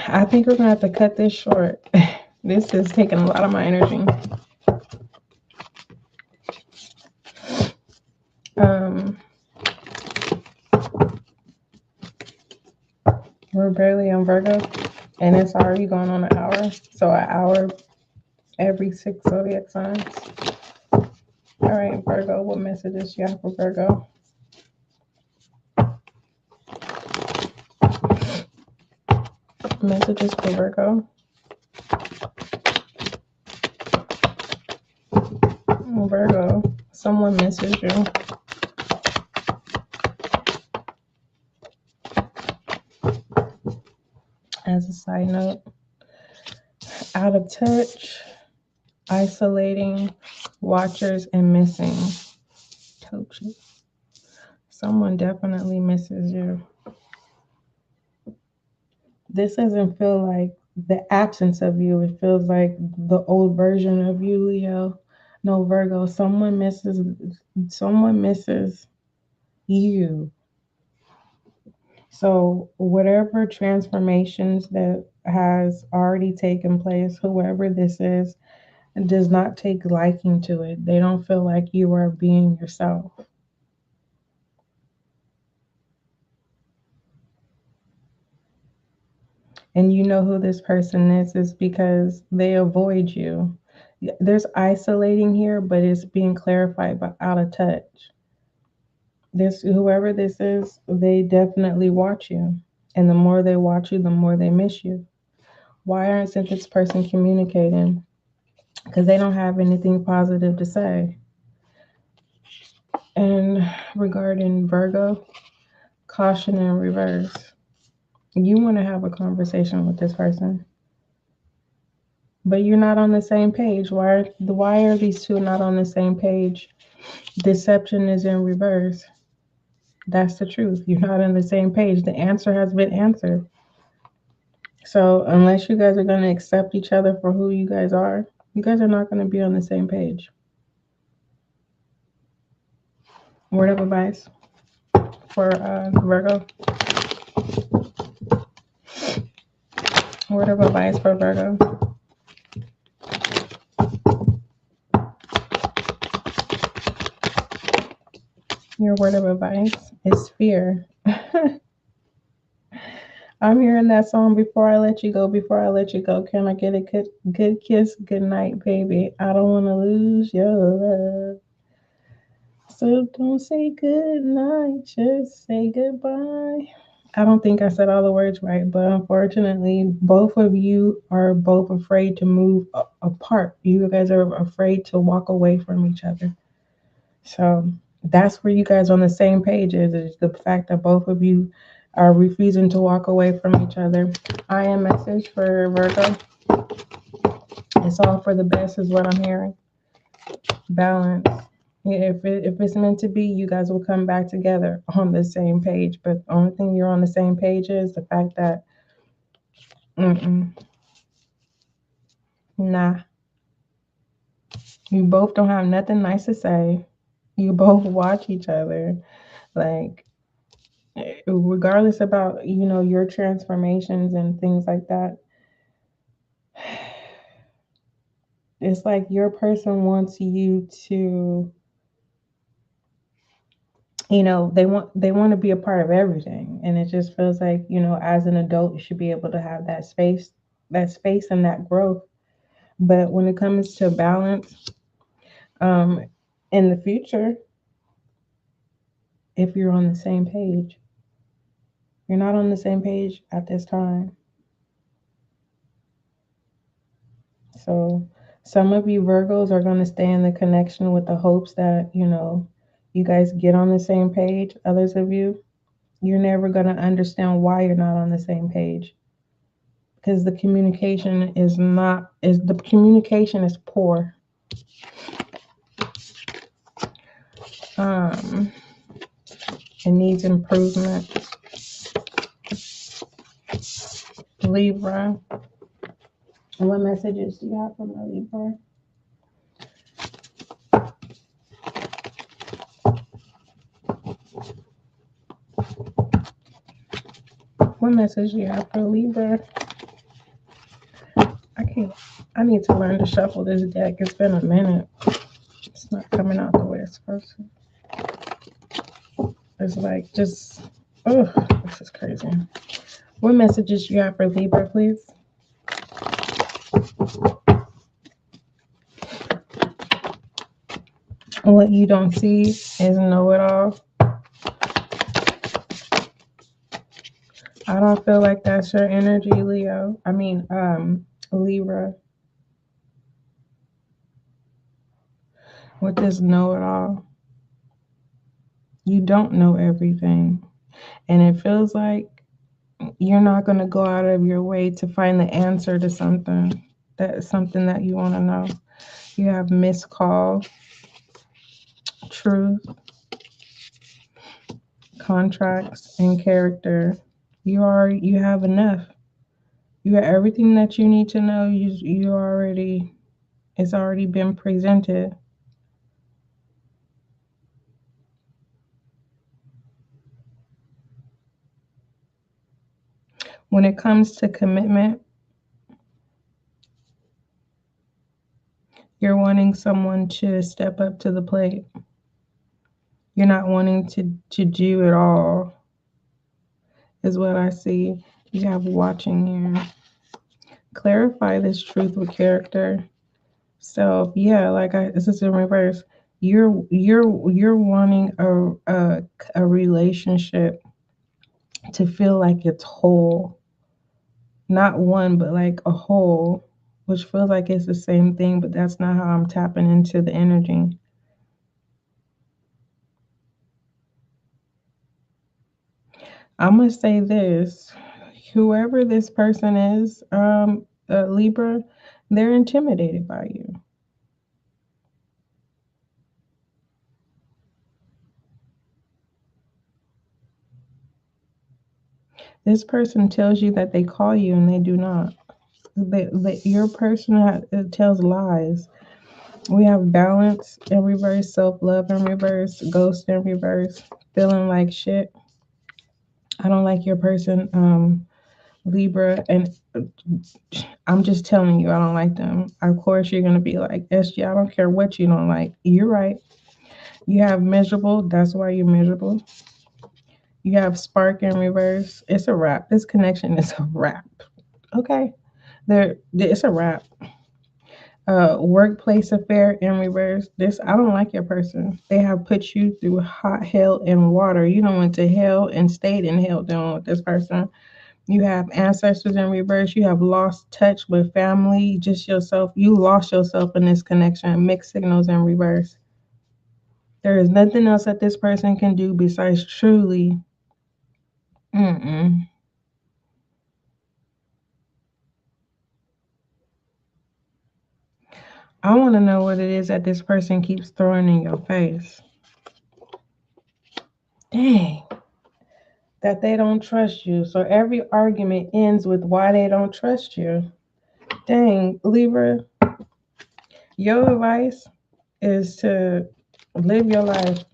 I think we're gonna have to cut this short. This is taking a lot of my energy. We're barely on Virgo, and it's already going on an hour. So an hour every 6 zodiac signs. All right, Virgo, what messages you have for Virgo? Messages for Virgo. Virgo, someone misses you. As a side note, out of touch, isolating, watchers, and missing. Told you. Someone definitely misses you. This doesn't feel like the absence of you. It feels like the old version of you, Leo. No, Virgo, someone misses you. So whatever transformations that has already taken place, whoever this is, does not take liking to it. They don't feel like you are being yourself. And you know who this person is because they avoid you. There's isolating here, but it's being clarified by out of touch. This whoever this is, they definitely watch you. And the more they watch you, the more they miss you. Why aren't this person communicating? Because they don't have anything positive to say. And regarding Virgo, caution in reverse. You want to have a conversation with this person, but you're not on the same page. Why are these two not on the same page? Deception is in reverse. That's the truth. You're not on the same page. The answer has been answered. So unless you guys are going to accept each other for who you guys are not going to be on the same page. Word of advice for Virgo. Word of advice for Virgo. Your word of advice is fear. I'm hearing that song, Before I Let You Go, Before I Let You Go. Can I get a good kiss? Good night, baby. I don't want to lose your love. So don't say good night, just say goodbye. I don't think I said all the words right, but unfortunately, both of you are both afraid to move apart. You guys are afraid to walk away from each other. So that's where you guys are on the same page is the fact that both of you are refusing to walk away from each other. I am message for Virgo. It's all for the best is what I'm hearing. Balance. Yeah, if it's meant to be, you guys will come back together on the same page. But the only thing you're on the same page is the fact that, nah, you both don't have nothing nice to say. You both watch each other. Like, regardless about, your transformations and things like that, it's like your person wants you to, they want to be a part of everything. And it just feels like, as an adult, you should be able to have that space and that growth. But when it comes to balance, um, in the future, if you're on the same page, you're not on the same page at this time. So some of you Virgos are going to stay in the connection with the hopes that, you guys get on the same page. Others of you, you're never going to understand why you're not on the same page. Because the communication is poor. It needs improvement. Libra. What messages do you have from the Libra? What message do you have for Libra? I need to learn to shuffle this deck. It's been a minute. It's not coming out the way it's supposed to. It's like just, oh, this is crazy. What messages do you have for Libra, please? What you don't see is know-it-all. I don't feel like that's your energy, Leo. Libra. With this know-it-all, you don't know everything. And it feels like you're not going to go out of your way to find the answer to something that you want to know. You have missed call, truth, contracts, and character. You have enough. You have everything that you need to know. It's already been presented. When it comes to commitment, you're wanting someone to step up to the plate. You're not wanting to do it all, is what I see. You have watching here. Clarify this truth with character. So yeah, this is in reverse. You're wanting a relationship to feel like it's whole, not one, but like a whole, which feels like it's the same thing, but that's not how I'm tapping into the energy. I'm gonna say this: whoever this person is, Libra, they're intimidated by you. This person tells you that they call you and they do not. Your person tells lies. We have balance in reverse, self love in reverse, ghost in reverse, feeling like shit. I don't like your person, Libra, and I'm just telling you, I don't like them. Of course, you're gonna be like, SG, I don't care what you don't like. You're right. You have miserable. That's why you're miserable. You have spark in reverse. It's a wrap. This connection is a wrap. Okay, it's a wrap. Workplace affair in reverse. This I don't like your person. They have put you through hot hell and water. You don't went to hell and stayed in hell dealing with this person. You have ancestors in reverse. You have lost touch with family, just yourself. You lost yourself in this connection. Mixed signals in reverse. There is nothing else that this person can do besides truly. Mm-mm. I want to know what it is that this person keeps throwing in your face. Dang, that they don't trust you. So every argument ends with why they don't trust you. Dang, Libra, your advice is to live your life.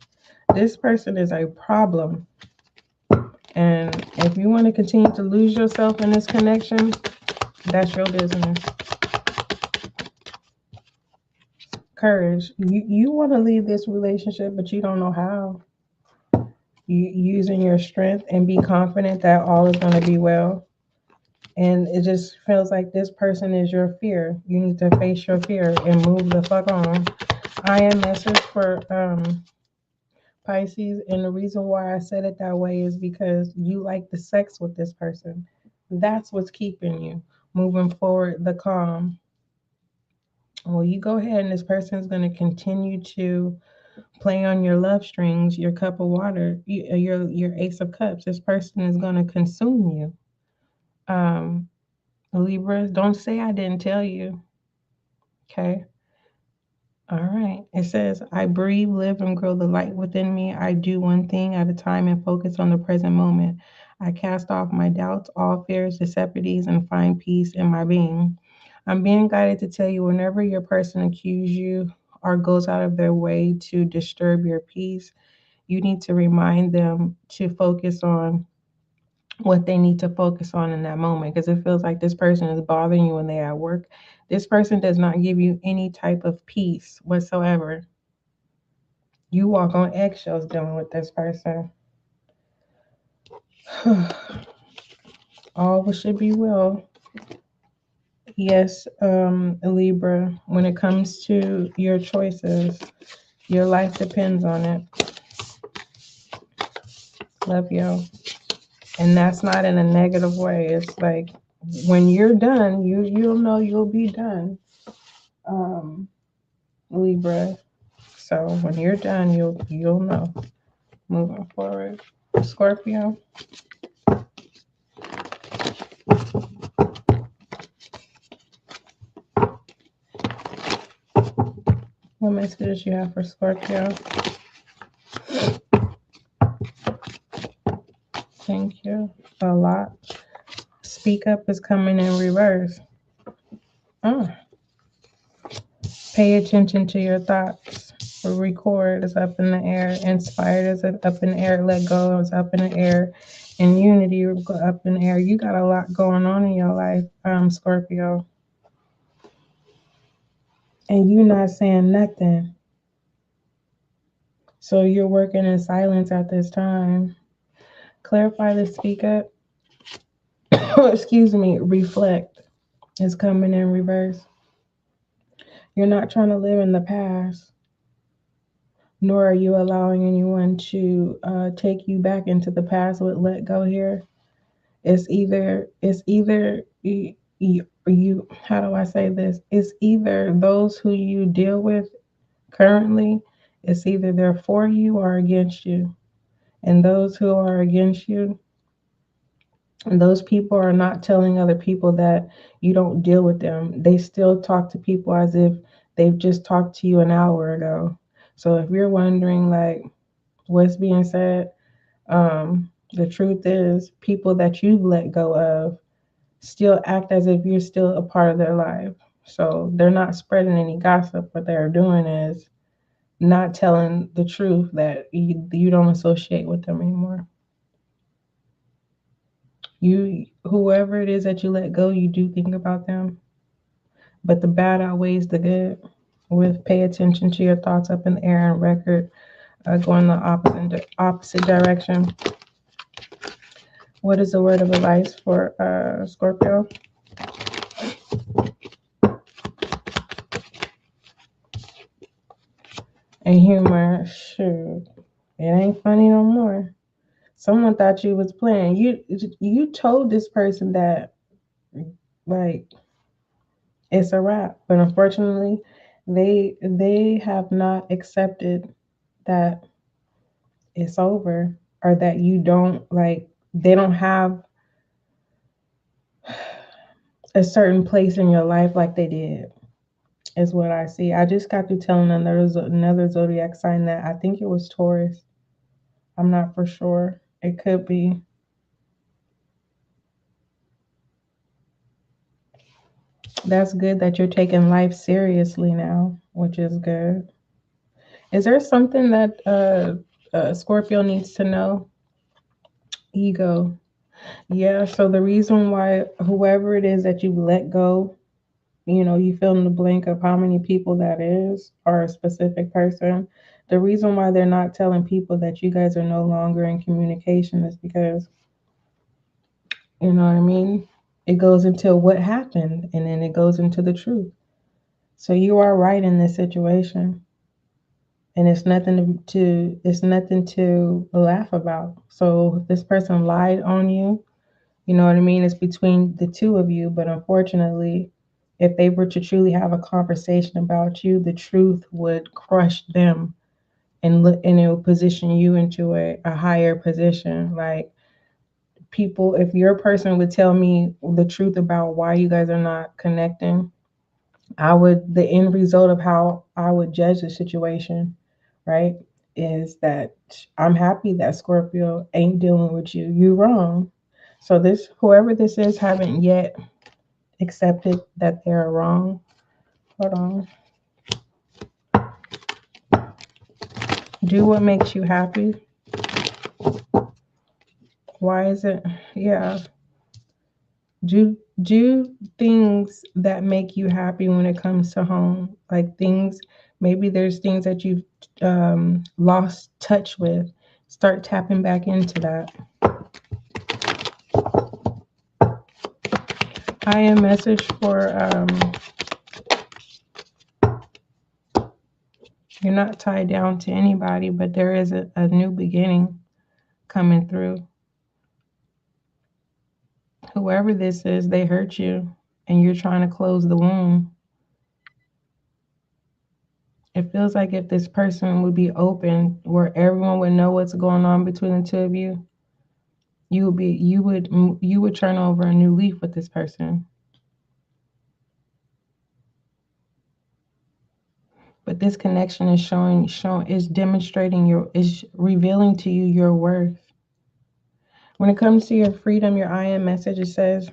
This person is a problem. And if you want to continue to lose yourself in this connection, that's your business. Courage. You want to leave this relationship, but you don't know how. You using your strength and be confident that all is going to be well. And it just feels like this person is your fear. You need to face your fear and move the fuck on. I am message for Pisces, and the reason why I said it that way is because you like the sex with this person. That's what's keeping you moving forward. The calm. Well, you go ahead, and this person is going to continue to play on your love strings, your cup of water, your ace of cups. This person is going to consume you. Um, Libra, don't say I didn't tell you. Okay. All right. It says, I breathe, live, and grow the light within me. I do one thing at a time and focus on the present moment. I cast off my doubts, all fears, deceptives, and find peace in my being. I'm being guided to tell you whenever your person accuses you or goes out of their way to disturb your peace, you need to remind them to focus on what they need to focus on in that moment, because it feels like this person is bothering you when they're at work. This person does not give you any type of peace whatsoever. You walk on eggshells dealing with this person. All should be well. Yes, Libra, when it comes to your choices, your life depends on it. Love you. And that's not in a negative way. It's like when you're done, you'll know you'll be done. Um, Libra. So when you're done, you'll know. Moving forward. Scorpio. What messages you have for Scorpio? Thank you. A lot. Speak up is coming in reverse. Oh. Pay attention to your thoughts. Record is up in the air. Inspired is up in the air. Let go is up in the air. And unity up in the air. You got a lot going on in your life, Scorpio. And you not saying nothing. So you're working in silence at this time. Clarify the speak up. Excuse me. Reflect is coming in reverse. You're not trying to live in the past, nor are you allowing anyone to take you back into the past with let go here. It's either you, how do I say this? It's either those who you deal with currently, it's either they're for you or against you. And those who are against you, And those people are not telling other people that you don't deal with them. They still talk to people as if they've just talked to you an hour ago. So if you're wondering like what's being said, the truth is people that you've let go of still act as if you're still a part of their life. So they're not spreading any gossip. What they're doing is not telling the truth that you don't associate with them anymore. You, whoever it is that you let go, you do think about them, but the bad outweighs the good. With pay attention to your thoughts up in the air and record going the opposite direction. What is the word of advice for Scorpio? And humor. Shoot, it ain't funny no more. Someone thought you was playing. You told this person that like it's a wrap, but unfortunately, they have not accepted that it's over, or that you don't like. They don't have a certain place in your life like they did. Is what I see. I just got to telling another zodiac sign that I think it was Taurus. I'm not for sure. It could be. That's good that you're taking life seriously now, which is good. Is there something that Scorpio needs to know? Ego. Yeah, so the reason why whoever it is that you let go, you fill in the blank of how many people that is, or a specific person. The reason why they're not telling people that you guys are no longer in communication is because, you know what I mean? It goes into what happened and then it goes into the truth. So you are right in this situation. And it's nothing to laugh about. So if this person lied on you, you know what I mean? It's between the two of you, but unfortunately, if they were to truly have a conversation about you, the truth would crush them, and it will position you into a higher position. Like, people, if your person would tell me the truth about why you guys are not connecting, the end result of how I would judge the situation, right, is that I'm happy that Scorpio ain't dealing with you. You wrong. So this, whoever this is, haven't yet accepted that they're wrong. Hold on. Do what makes you happy. Why is it? Yeah. Do things that make you happy when it comes to home. Like things, maybe there's things that you've lost touch with. Start tapping back into that. I am message for you're not tied down to anybody, but there is a new beginning coming through. Whoever this is, they hurt you and you're trying to close the wound. It feels like if this person would be open, where everyone would know what's going on between the two of you, you would turn over a new leaf with this person. But this connection is is demonstrating is revealing to you your worth. When it comes to your freedom, your I am message, it says,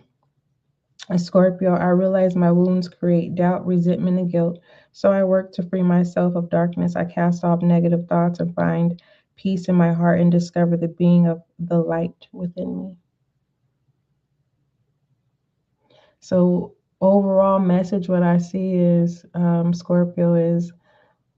Scorpio, I realize my wounds create doubt, resentment, and guilt. So I work to free myself of darkness. I cast off negative thoughts and find peace in my heart and discover the being of the light within me. So overall message, what I see is, Scorpio, is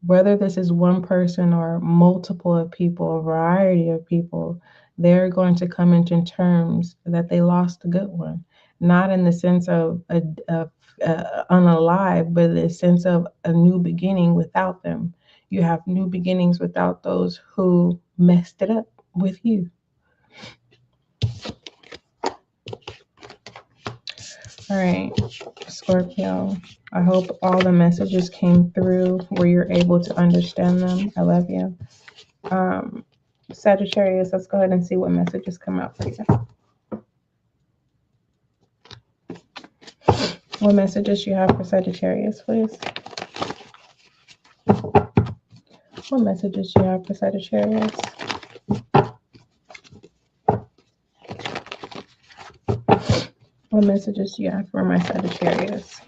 whether this is one person or multiple of people, a variety of people, they're going to come into terms that they lost a good one. Not in the sense of unalive, but in the sense of a new beginning without them. You have new beginnings without those who messed it up with you. All right, Scorpio, I hope all the messages came through where you're able to understand them. I love you. Sagittarius, let's go ahead and see what messages come out for you. What messages you have for Sagittarius, please? What messages you have for Sagittarius? What messages do you have for my Sagittarius?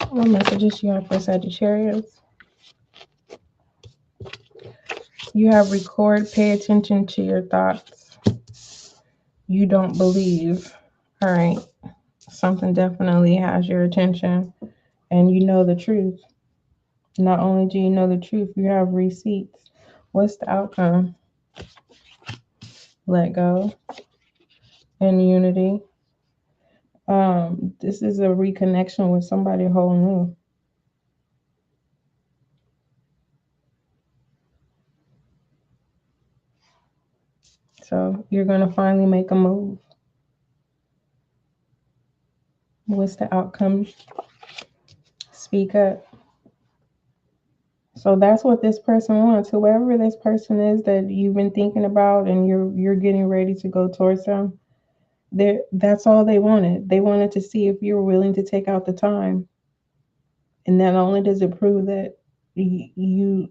What messages you have for Sagittarius? You have record, pay attention to your thoughts. You don't believe. All right. Something definitely has your attention and you know the truth. Not only do you know the truth, you have receipts. What's the outcome? Let go and unity. This is a reconnection with somebody whole new. So you're going to finally make a move. What's the outcome? Speak up. So that's what this person wants. Whoever this person is that you've been thinking about and you're getting ready to go towards them, that's all they wanted. They wanted to see if you were willing to take out the time. And not only does it prove that you've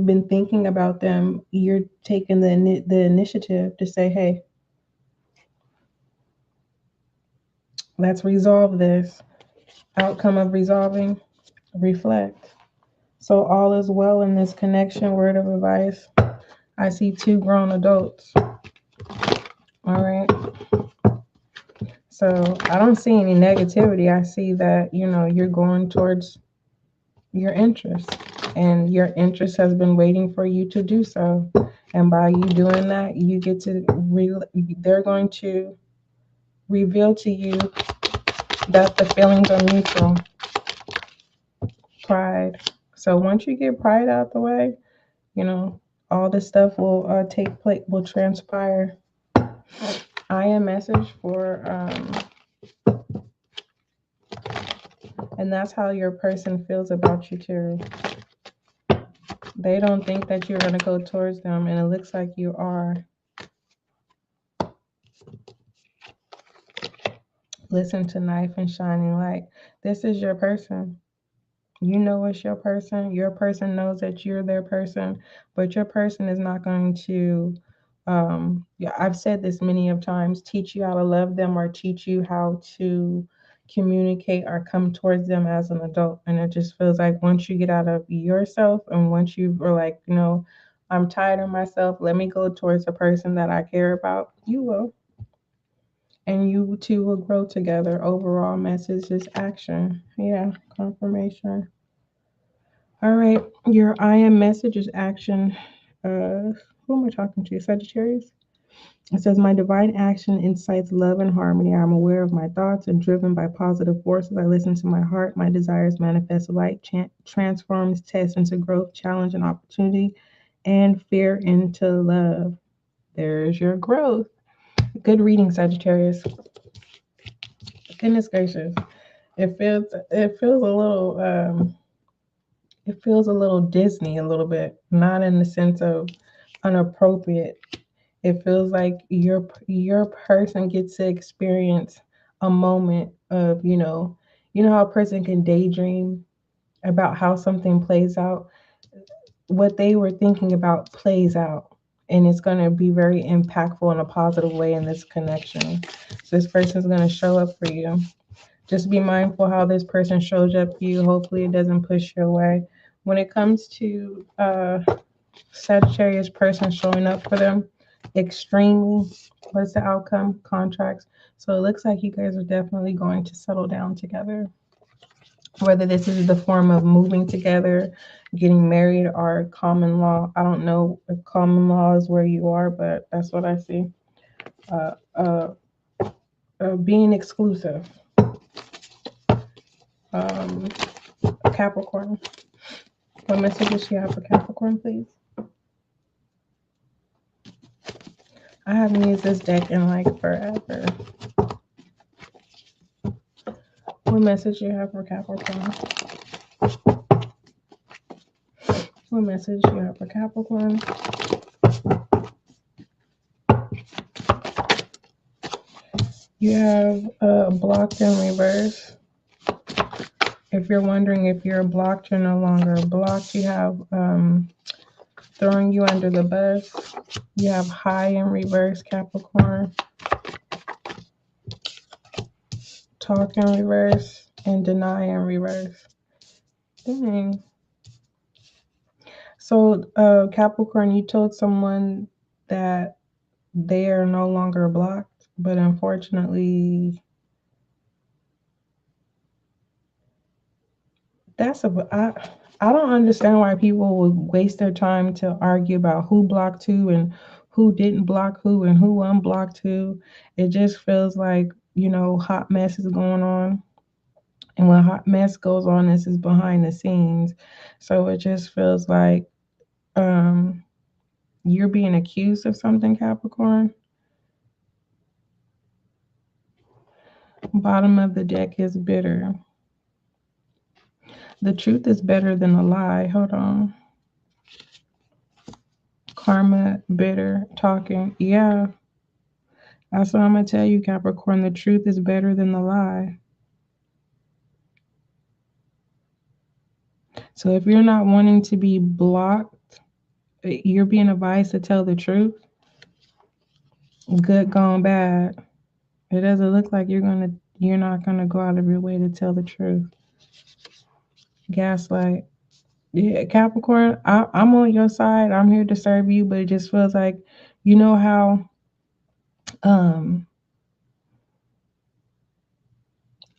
been thinking about them, you're taking the initiative to say, hey, let's resolve this. Outcome of resolving, reflect. So all is well in this connection. Word of advice. I see 2 grown adults. All right. So I don't see any negativity. I see that, you're going towards your interest and your interest has been waiting for you to do so. And by you doing that, you get to, they're going to reveal to you that the feelings are mutual. Pride. So once you get pride out the way, all this stuff will take place, will transpire. I am message for, and that's how your person feels about you too. They don't think that you're going to go towards them, and it looks like you are. Listen to Knife and Shining Light. This is your person. You know it's your person. Your person knows that you're their person, but your person is not going to, yeah, I've said this many of times, teach you how to love them or teach you how to communicate or come towards them as an adult. And it just feels like once you get out of yourself and once you are like, I'm tired of myself, let me go towards a person that I care about, you will. And you two will grow together. Overall message is action. Yeah, confirmation. All right, your I am message is action. Who am I talking to? Sagittarius? It says, my divine action incites love and harmony. I'm aware of my thoughts and driven by positive forces. I listen to my heart. My desires manifest light, transforms tests into growth, challenge and opportunity, and fear into love. There's your growth. Good reading, Sagittarius. Goodness gracious. It feels a little Disney a little bit, not in the sense of inappropriate. It feels like your person gets to experience a moment of, how a person can daydream about how something plays out. What they were thinking about plays out. And it's going to be very impactful in a positive way in this connection. So this person's going to show up for you. Just be mindful how this person shows up for you. Hopefully it doesn't push you away. When it comes to Sagittarius person showing up for them, extremely, what's the outcome? Contracts. So it looks like you guys are definitely going to settle down together. Whether this is the form of moving together, getting married, or common law. I don't know if common law is where you are, but that's what I see. Uh, uh, being exclusive. Capricorn. What messages do you have for Capricorn, please? I haven't used this deck in like forever. What message do you have for Capricorn? What message you have for Capricorn? You have blocked in reverse. If you're wondering if you're blocked, you're no longer blocked. You have throwing you under the bus. You have high in reverse, Capricorn. Talk in reverse and deny in reverse. Dang. So, Capricorn, you told someone that they are no longer blocked, but unfortunately, I don't understand why people would waste their time to argue about who blocked who and who didn't block who and who unblocked who. It just feels like, hot mess is going on. And when hot mess goes on, this is behind the scenes. So it just feels like um, you're being accused of something, Capricorn. Bottom of the deck is bitter. The truth is better than a lie. Hold on. Karma, bitter, talking. Yeah, that's what I'm going to tell you, Capricorn. The truth is better than the lie. So if you're not wanting to be blocked, you're being advised to tell the truth. Good gone bad. It doesn't look like you're not gonna go out of your way to tell the truth. Gaslight. Yeah, Capricorn, I'm on your side. I'm here to serve you, but it just feels like, you know how um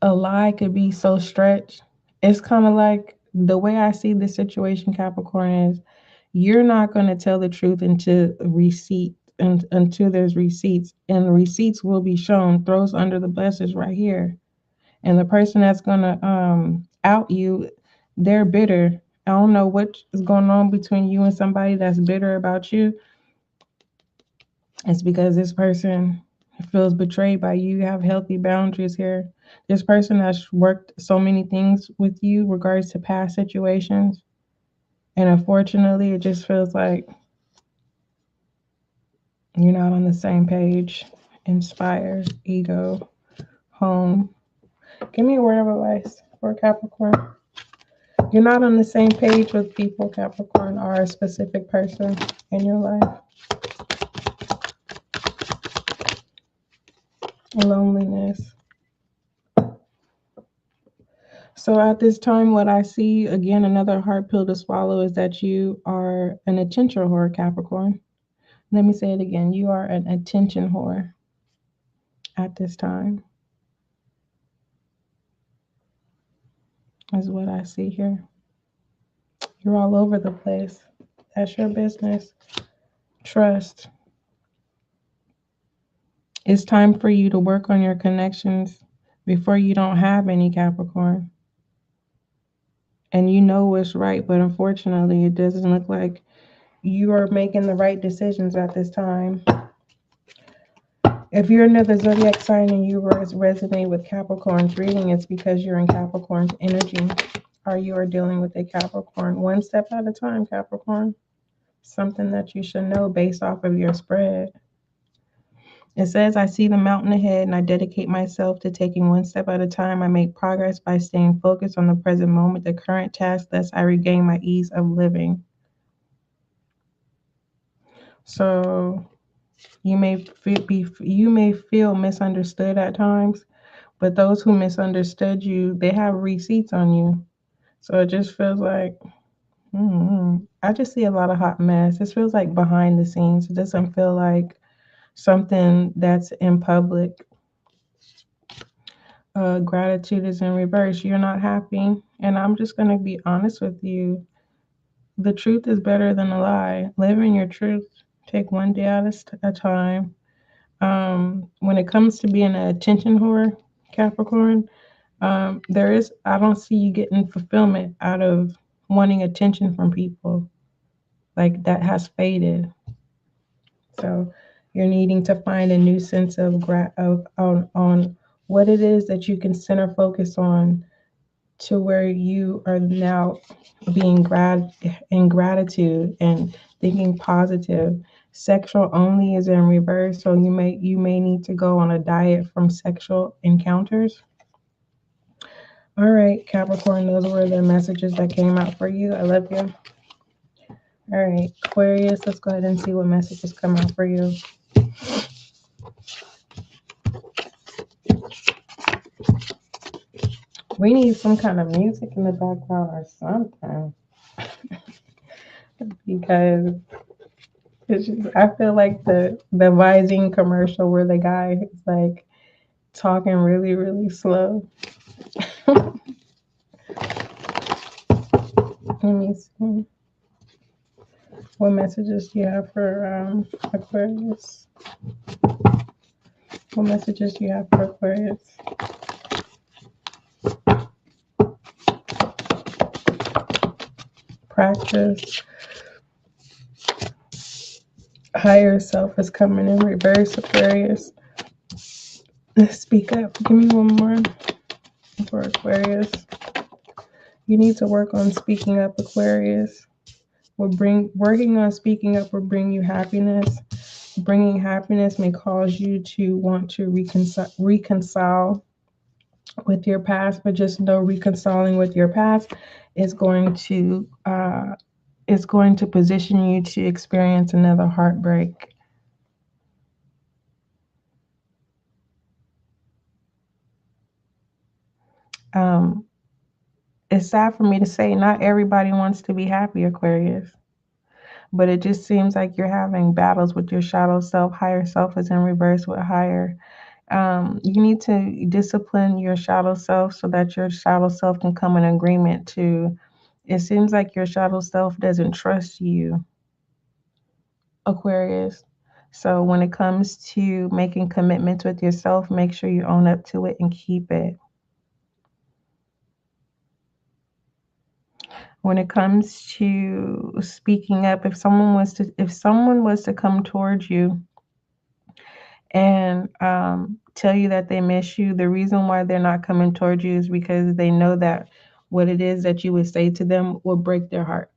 a lie could be so stretched. It's kind of like the way I see the situation, Capricorn, is you're not going to tell the truth until there's receipts, and the receipts will be shown. Throws under the bus is right here, and the person that's going to out you, they're bitter. I don't know what is going on between you and somebody that's bitter about you. It's because this person feels betrayed by you. You have healthy boundaries here. This person has worked so many things with you regards to past situations. And unfortunately, it just feels like you're not on the same page. Inspire, ego, home. Give me a word of advice for Capricorn. You're not on the same page with people, Capricorn, or a specific person in your life. Loneliness. So at this time, what I see, again, another hard pill to swallow is that you are an attention whore, Capricorn. Let me say it again. You are an attention whore at this time, is what I see here. You're all over the place. That's your business. Trust. It's time for you to work on your connections before you don't have any, Capricorn. And you know what's right, but unfortunately, it doesn't look like you are making the right decisions at this time. If you're another zodiac sign and you resonate with Capricorn's reading, it's because you're in Capricorn's energy, or you are dealing with a Capricorn. One step at a time, Capricorn. Something that you should know based off of your spread. It says, I see the mountain ahead and I dedicate myself to taking one step at a time. I make progress by staying focused on the present moment, the current task, thus I regain my ease of living. So you may feel misunderstood at times, but those who misunderstood you, they have receipts on you. So it just feels like, I just see a lot of hot mess. This feels like behind the scenes. It doesn't feel like something that's in public. Gratitude is in reverse. You're not happy. And I'm just going to be honest with you. The truth is better than a lie. Live in your truth. Take one day at a time. When it comes to being an attention whore, Capricorn, I don't see you getting fulfillment out of wanting attention from people. Like that has faded. So you're needing to find a new sense of on what it is that you can center focus on to where you are now being in gratitude and thinking positive. Sexual only is in reverse, so you may need to go on a diet from sexual encounters. All right, Capricorn, those were the messages that came out for you. I love you. All right, Aquarius, let's go ahead and see what messages come out for you. We need some kind of music in the background or something because it's just, I feel like the Visine commercial where the guy is like talking really, really slow. Let me see. What messages do you have for Aquarius? What messages do you have for Aquarius? Practice. Higher self is coming in reverse, Aquarius. Speak up. Give me one more for Aquarius. You need to work on speaking up, Aquarius. Working on speaking up will bring you happiness. Bringing happiness may cause you to want to reconcile with your past, but just know reconciling with your past is going to position you to experience another heartbreak. Um, it's sad for me to say, not everybody wants to be happy, Aquarius. But it just seems like you're having battles with your shadow self. Higher self is in reverse with higher. You need to discipline your shadow self so that your shadow self can come in agreement to. It seems like your shadow self doesn't trust you, Aquarius. So when it comes to making commitments with yourself, make sure you own up to it and keep it. When it comes to speaking up, if someone was to come towards you and tell you that they miss you, the reason why they're not coming towards you is because they know that what it is that you would say to them will break their heart.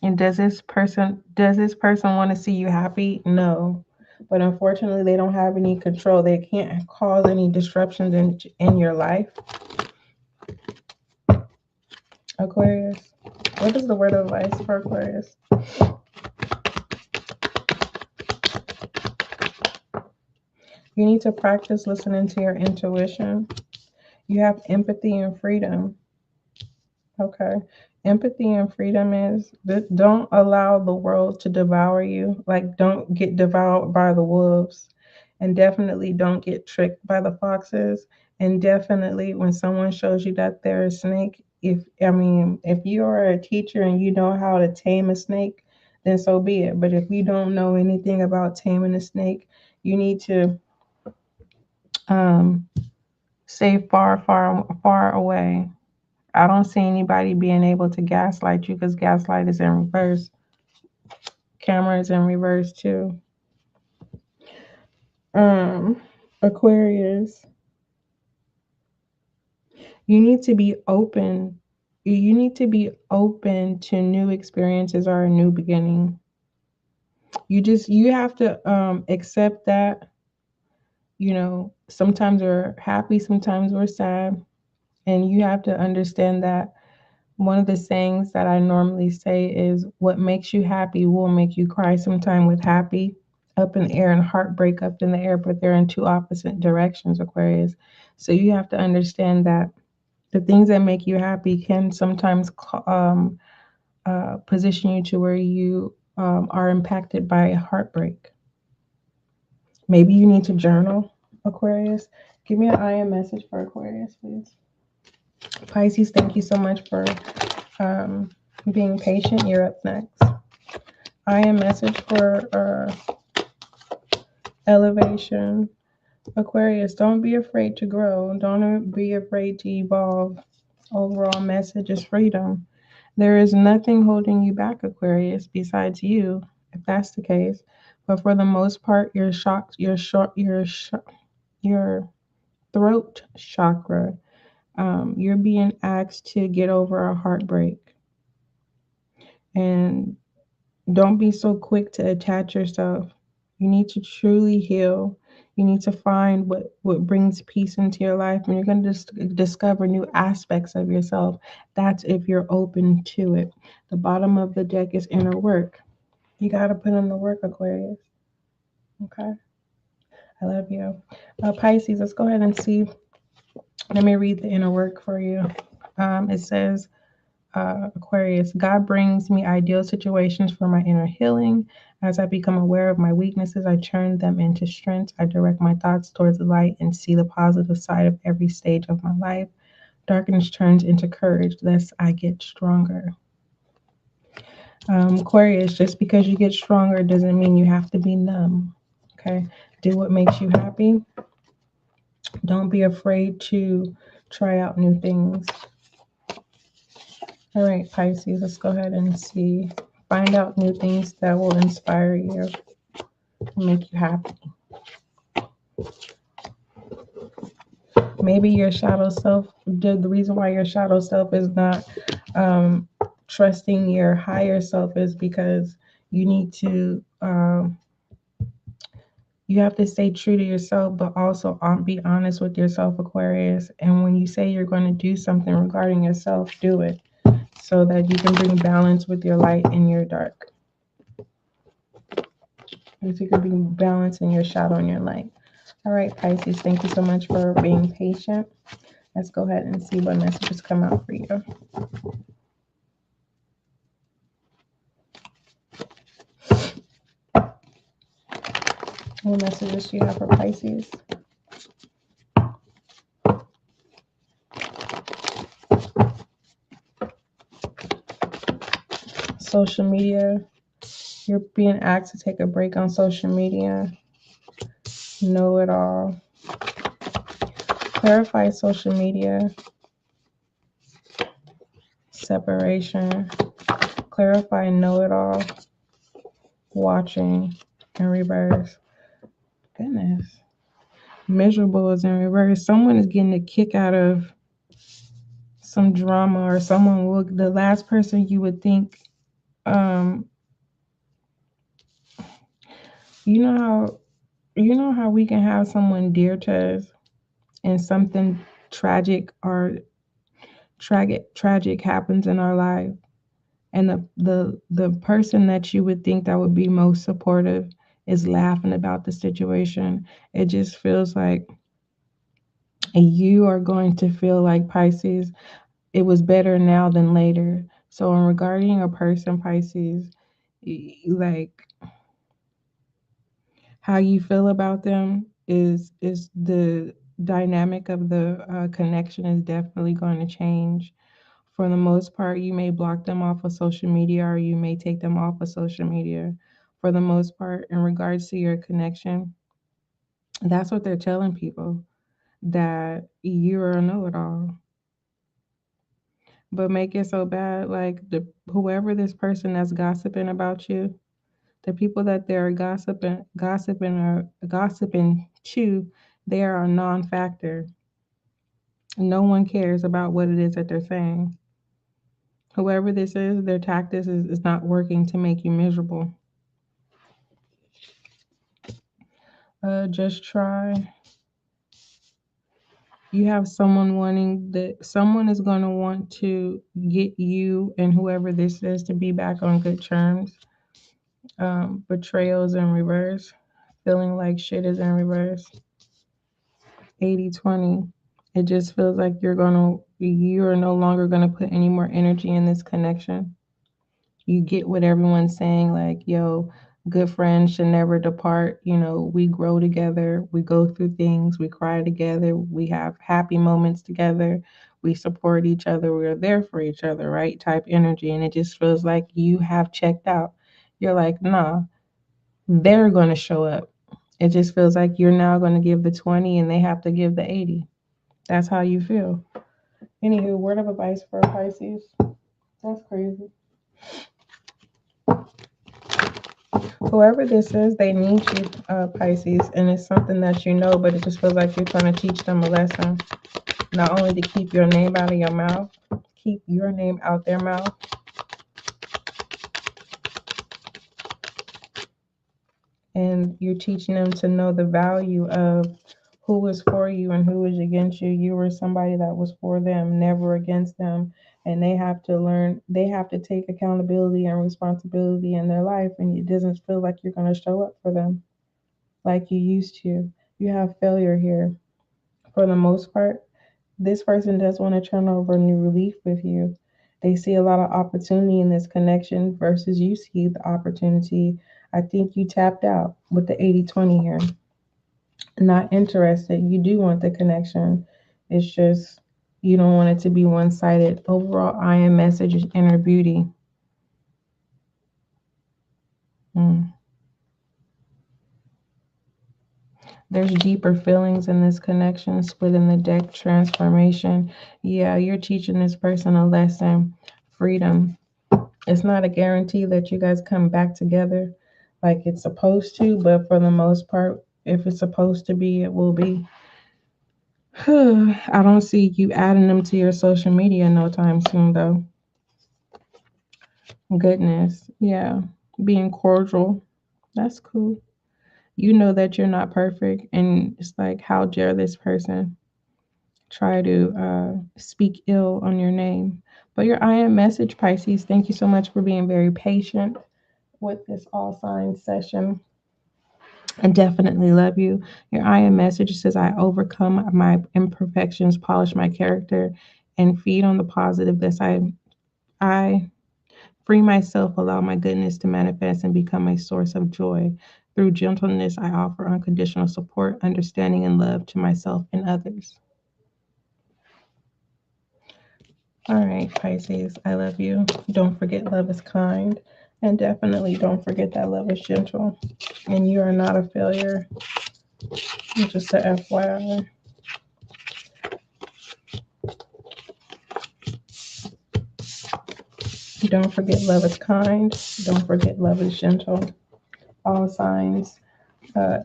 And does this person want to see you happy? No. But unfortunately, they don't have any control. They can't cause any disruptions in your life. Aquarius. What is the word of advice for Aquarius? You need to practice listening to your intuition. You have empathy and freedom. Okay. Empathy and freedom is that don't allow the world to devour you. Like, don't get devoured by the wolves. And definitely don't get tricked by the foxes. And definitely when someone shows you that they're a snake, if you are a teacher and you know how to tame a snake, then so be it. But if you don't know anything about taming a snake, you need to um, stay far, far, far away. I don't see anybody being able to gaslight you because gaslight is in reverse. Camera is in reverse too. Um, Aquarius, you need to be open. You need to be open to new experiences or a new beginning. You have to accept that, sometimes we're happy, sometimes we're sad. And you have to understand that one of the sayings that I normally say is what makes you happy will make you cry. Sometime with happy up in the air and heartbreak up in the air, but they're in two opposite directions, Aquarius. So you have to understand that the things that make you happy can sometimes position you to where you are impacted by heartbreak. Maybe you need to journal, Aquarius. Give me an I am message for Aquarius, please. Pisces, thank you so much for um, being patient. You're up next. I am message for elevation. Aquarius, don't be afraid to grow. Don't be afraid to evolve. Overall message is freedom. There is nothing holding you back, Aquarius, besides you, if that's the case. But for the most part, you're shocked. You're threatened throat chakra. You're being asked to get over a heartbreak. And don't be so quick to attach yourself. You need to truly heal. You need to find what brings peace into your life, and you're going to discover new aspects of yourself. That's if you're open to it. The bottom of the deck is inner work. You got to put in the work, Aquarius. Okay? I love you. Pisces, let's go ahead and see. Let me read the inner work for you. It says, Aquarius, God brings me ideal situations for my inner healing. As I become aware of my weaknesses, I turn them into strengths. I direct my thoughts towards the light and see the positive side of every stage of my life. Darkness turns into courage, thus I get stronger. Aquarius, just because you get stronger doesn't mean you have to be numb. Okay? Do what makes you happy. Don't be afraid to try out new things. All right, Pisces, let's go ahead and see. Find out new things that will inspire you, make you happy. Maybe your shadow self, the reason why your shadow self is not trusting your higher self is because you need to, you have to stay true to yourself, but also be honest with yourself, Aquarius. And when you say you're going to do something regarding yourself, do it so that you can bring balance with your light and your dark. So you can bring balance in your shadow and your light. All right, Pisces, thank you so much for being patient. Let's go ahead and see what messages come out for you. What messages do you have for Pisces? Social media. You're being asked to take a break on social media. Know it all. Clarify social media. Separation. Clarify know it all. Watching in reverse. Goodness. Miserable is in reverse. Someone is getting a kick out of some drama, or someone will, the last person you would think, you know how we can have someone dear to us and something tragic happens in our life, and the person that you would think that would be most supportive is laughing about the situation. It just feels like you are going to feel like, Pisces, it was better now than later. So in regarding a person, Pisces, like, how you feel about them is the dynamic of the connection is definitely going to change. For the most part, you may block them off of social media, or you may take them off of social media. For the most part, in regards to your connection, that's what they're telling people, that you're a know-it-all. But make it so bad, like, whoever this person that's gossiping about you, the people that they're gossiping to, they are a non-factor. No one cares about what it is that they're saying. Whoever this is, their tactics is not working to make you miserable. Just try. You have someone someone is going to want to get you and whoever this is to be back on good terms. Betrayals in reverse. Feeling like shit is in reverse. 80-20. It just feels like you're no longer gonna put any more energy in this connection. You get what everyone's saying, like, yo, good friends should never depart. We grow together, we go through things, we cry together, we have happy moments together, we support each other, we're there for each other, right? Type energy. And it just feels like you have checked out. You're like, nah, they're gonna show up. It just feels like you're now gonna give the 20 and they have to give the 80. That's how you feel. Anywho, word of advice for Pisces. That's crazy. Whoever this is, they need you, Pisces, and it's something that you know, but it just feels like you're trying to teach them a lesson. Not only to keep your name out of your mouth, keep your name out their mouth. And you're teaching them to know the value of who is for you and who is against you. You were somebody that was for them, never against them. And they have to learn, they have to take accountability and responsibility in their life. And it doesn't feel like you're going to show up for them like you used to. You have failure here. For the most part, this person does want to turn over a new relief with you. They see a lot of opportunity in this connection versus you see the opportunity. I think you tapped out with the 80-20 here. Not interested. You do want the connection. It's just you don't want it to be one-sided. Overall, I am message is inner beauty. There's deeper feelings in this connection. Split in the deck, transformation. Yeah, you're teaching this person a lesson. Freedom. It's not a guarantee that you guys come back together like it's supposed to, but for the most part, if it's supposed to be, it will be. I don't see you adding them to your social media no time soon, though. Goodness. Yeah. Being cordial. That's cool. You know that you're not perfect, and it's like, how dare this person try to speak ill on your name? But your I am message, Pisces, thank you so much for being very patient with this all signs session. I definitely love you. Your I am message says, I overcome my imperfections, polish my character, and feed on the positive that I free myself, allow my goodness to manifest and become a source of joy. Through gentleness, I offer unconditional support, understanding, and love to myself and others. All right, Pisces, I love you. Don't forget love is kind. And definitely don't forget that love is gentle. And you are not a failure. Just a FYI. Don't forget love is kind. Don't forget love is gentle. All signs,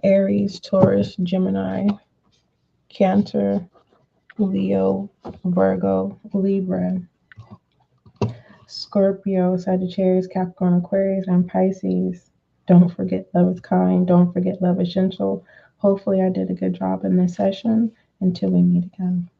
Aries, Taurus, Gemini, Cancer, Leo, Virgo, Libra, Scorpio, Sagittarius, Capricorn, Aquarius, and Pisces. Don't forget love is kind. Don't forget love is gentle. Hopefully I did a good job in this session. Until we meet again.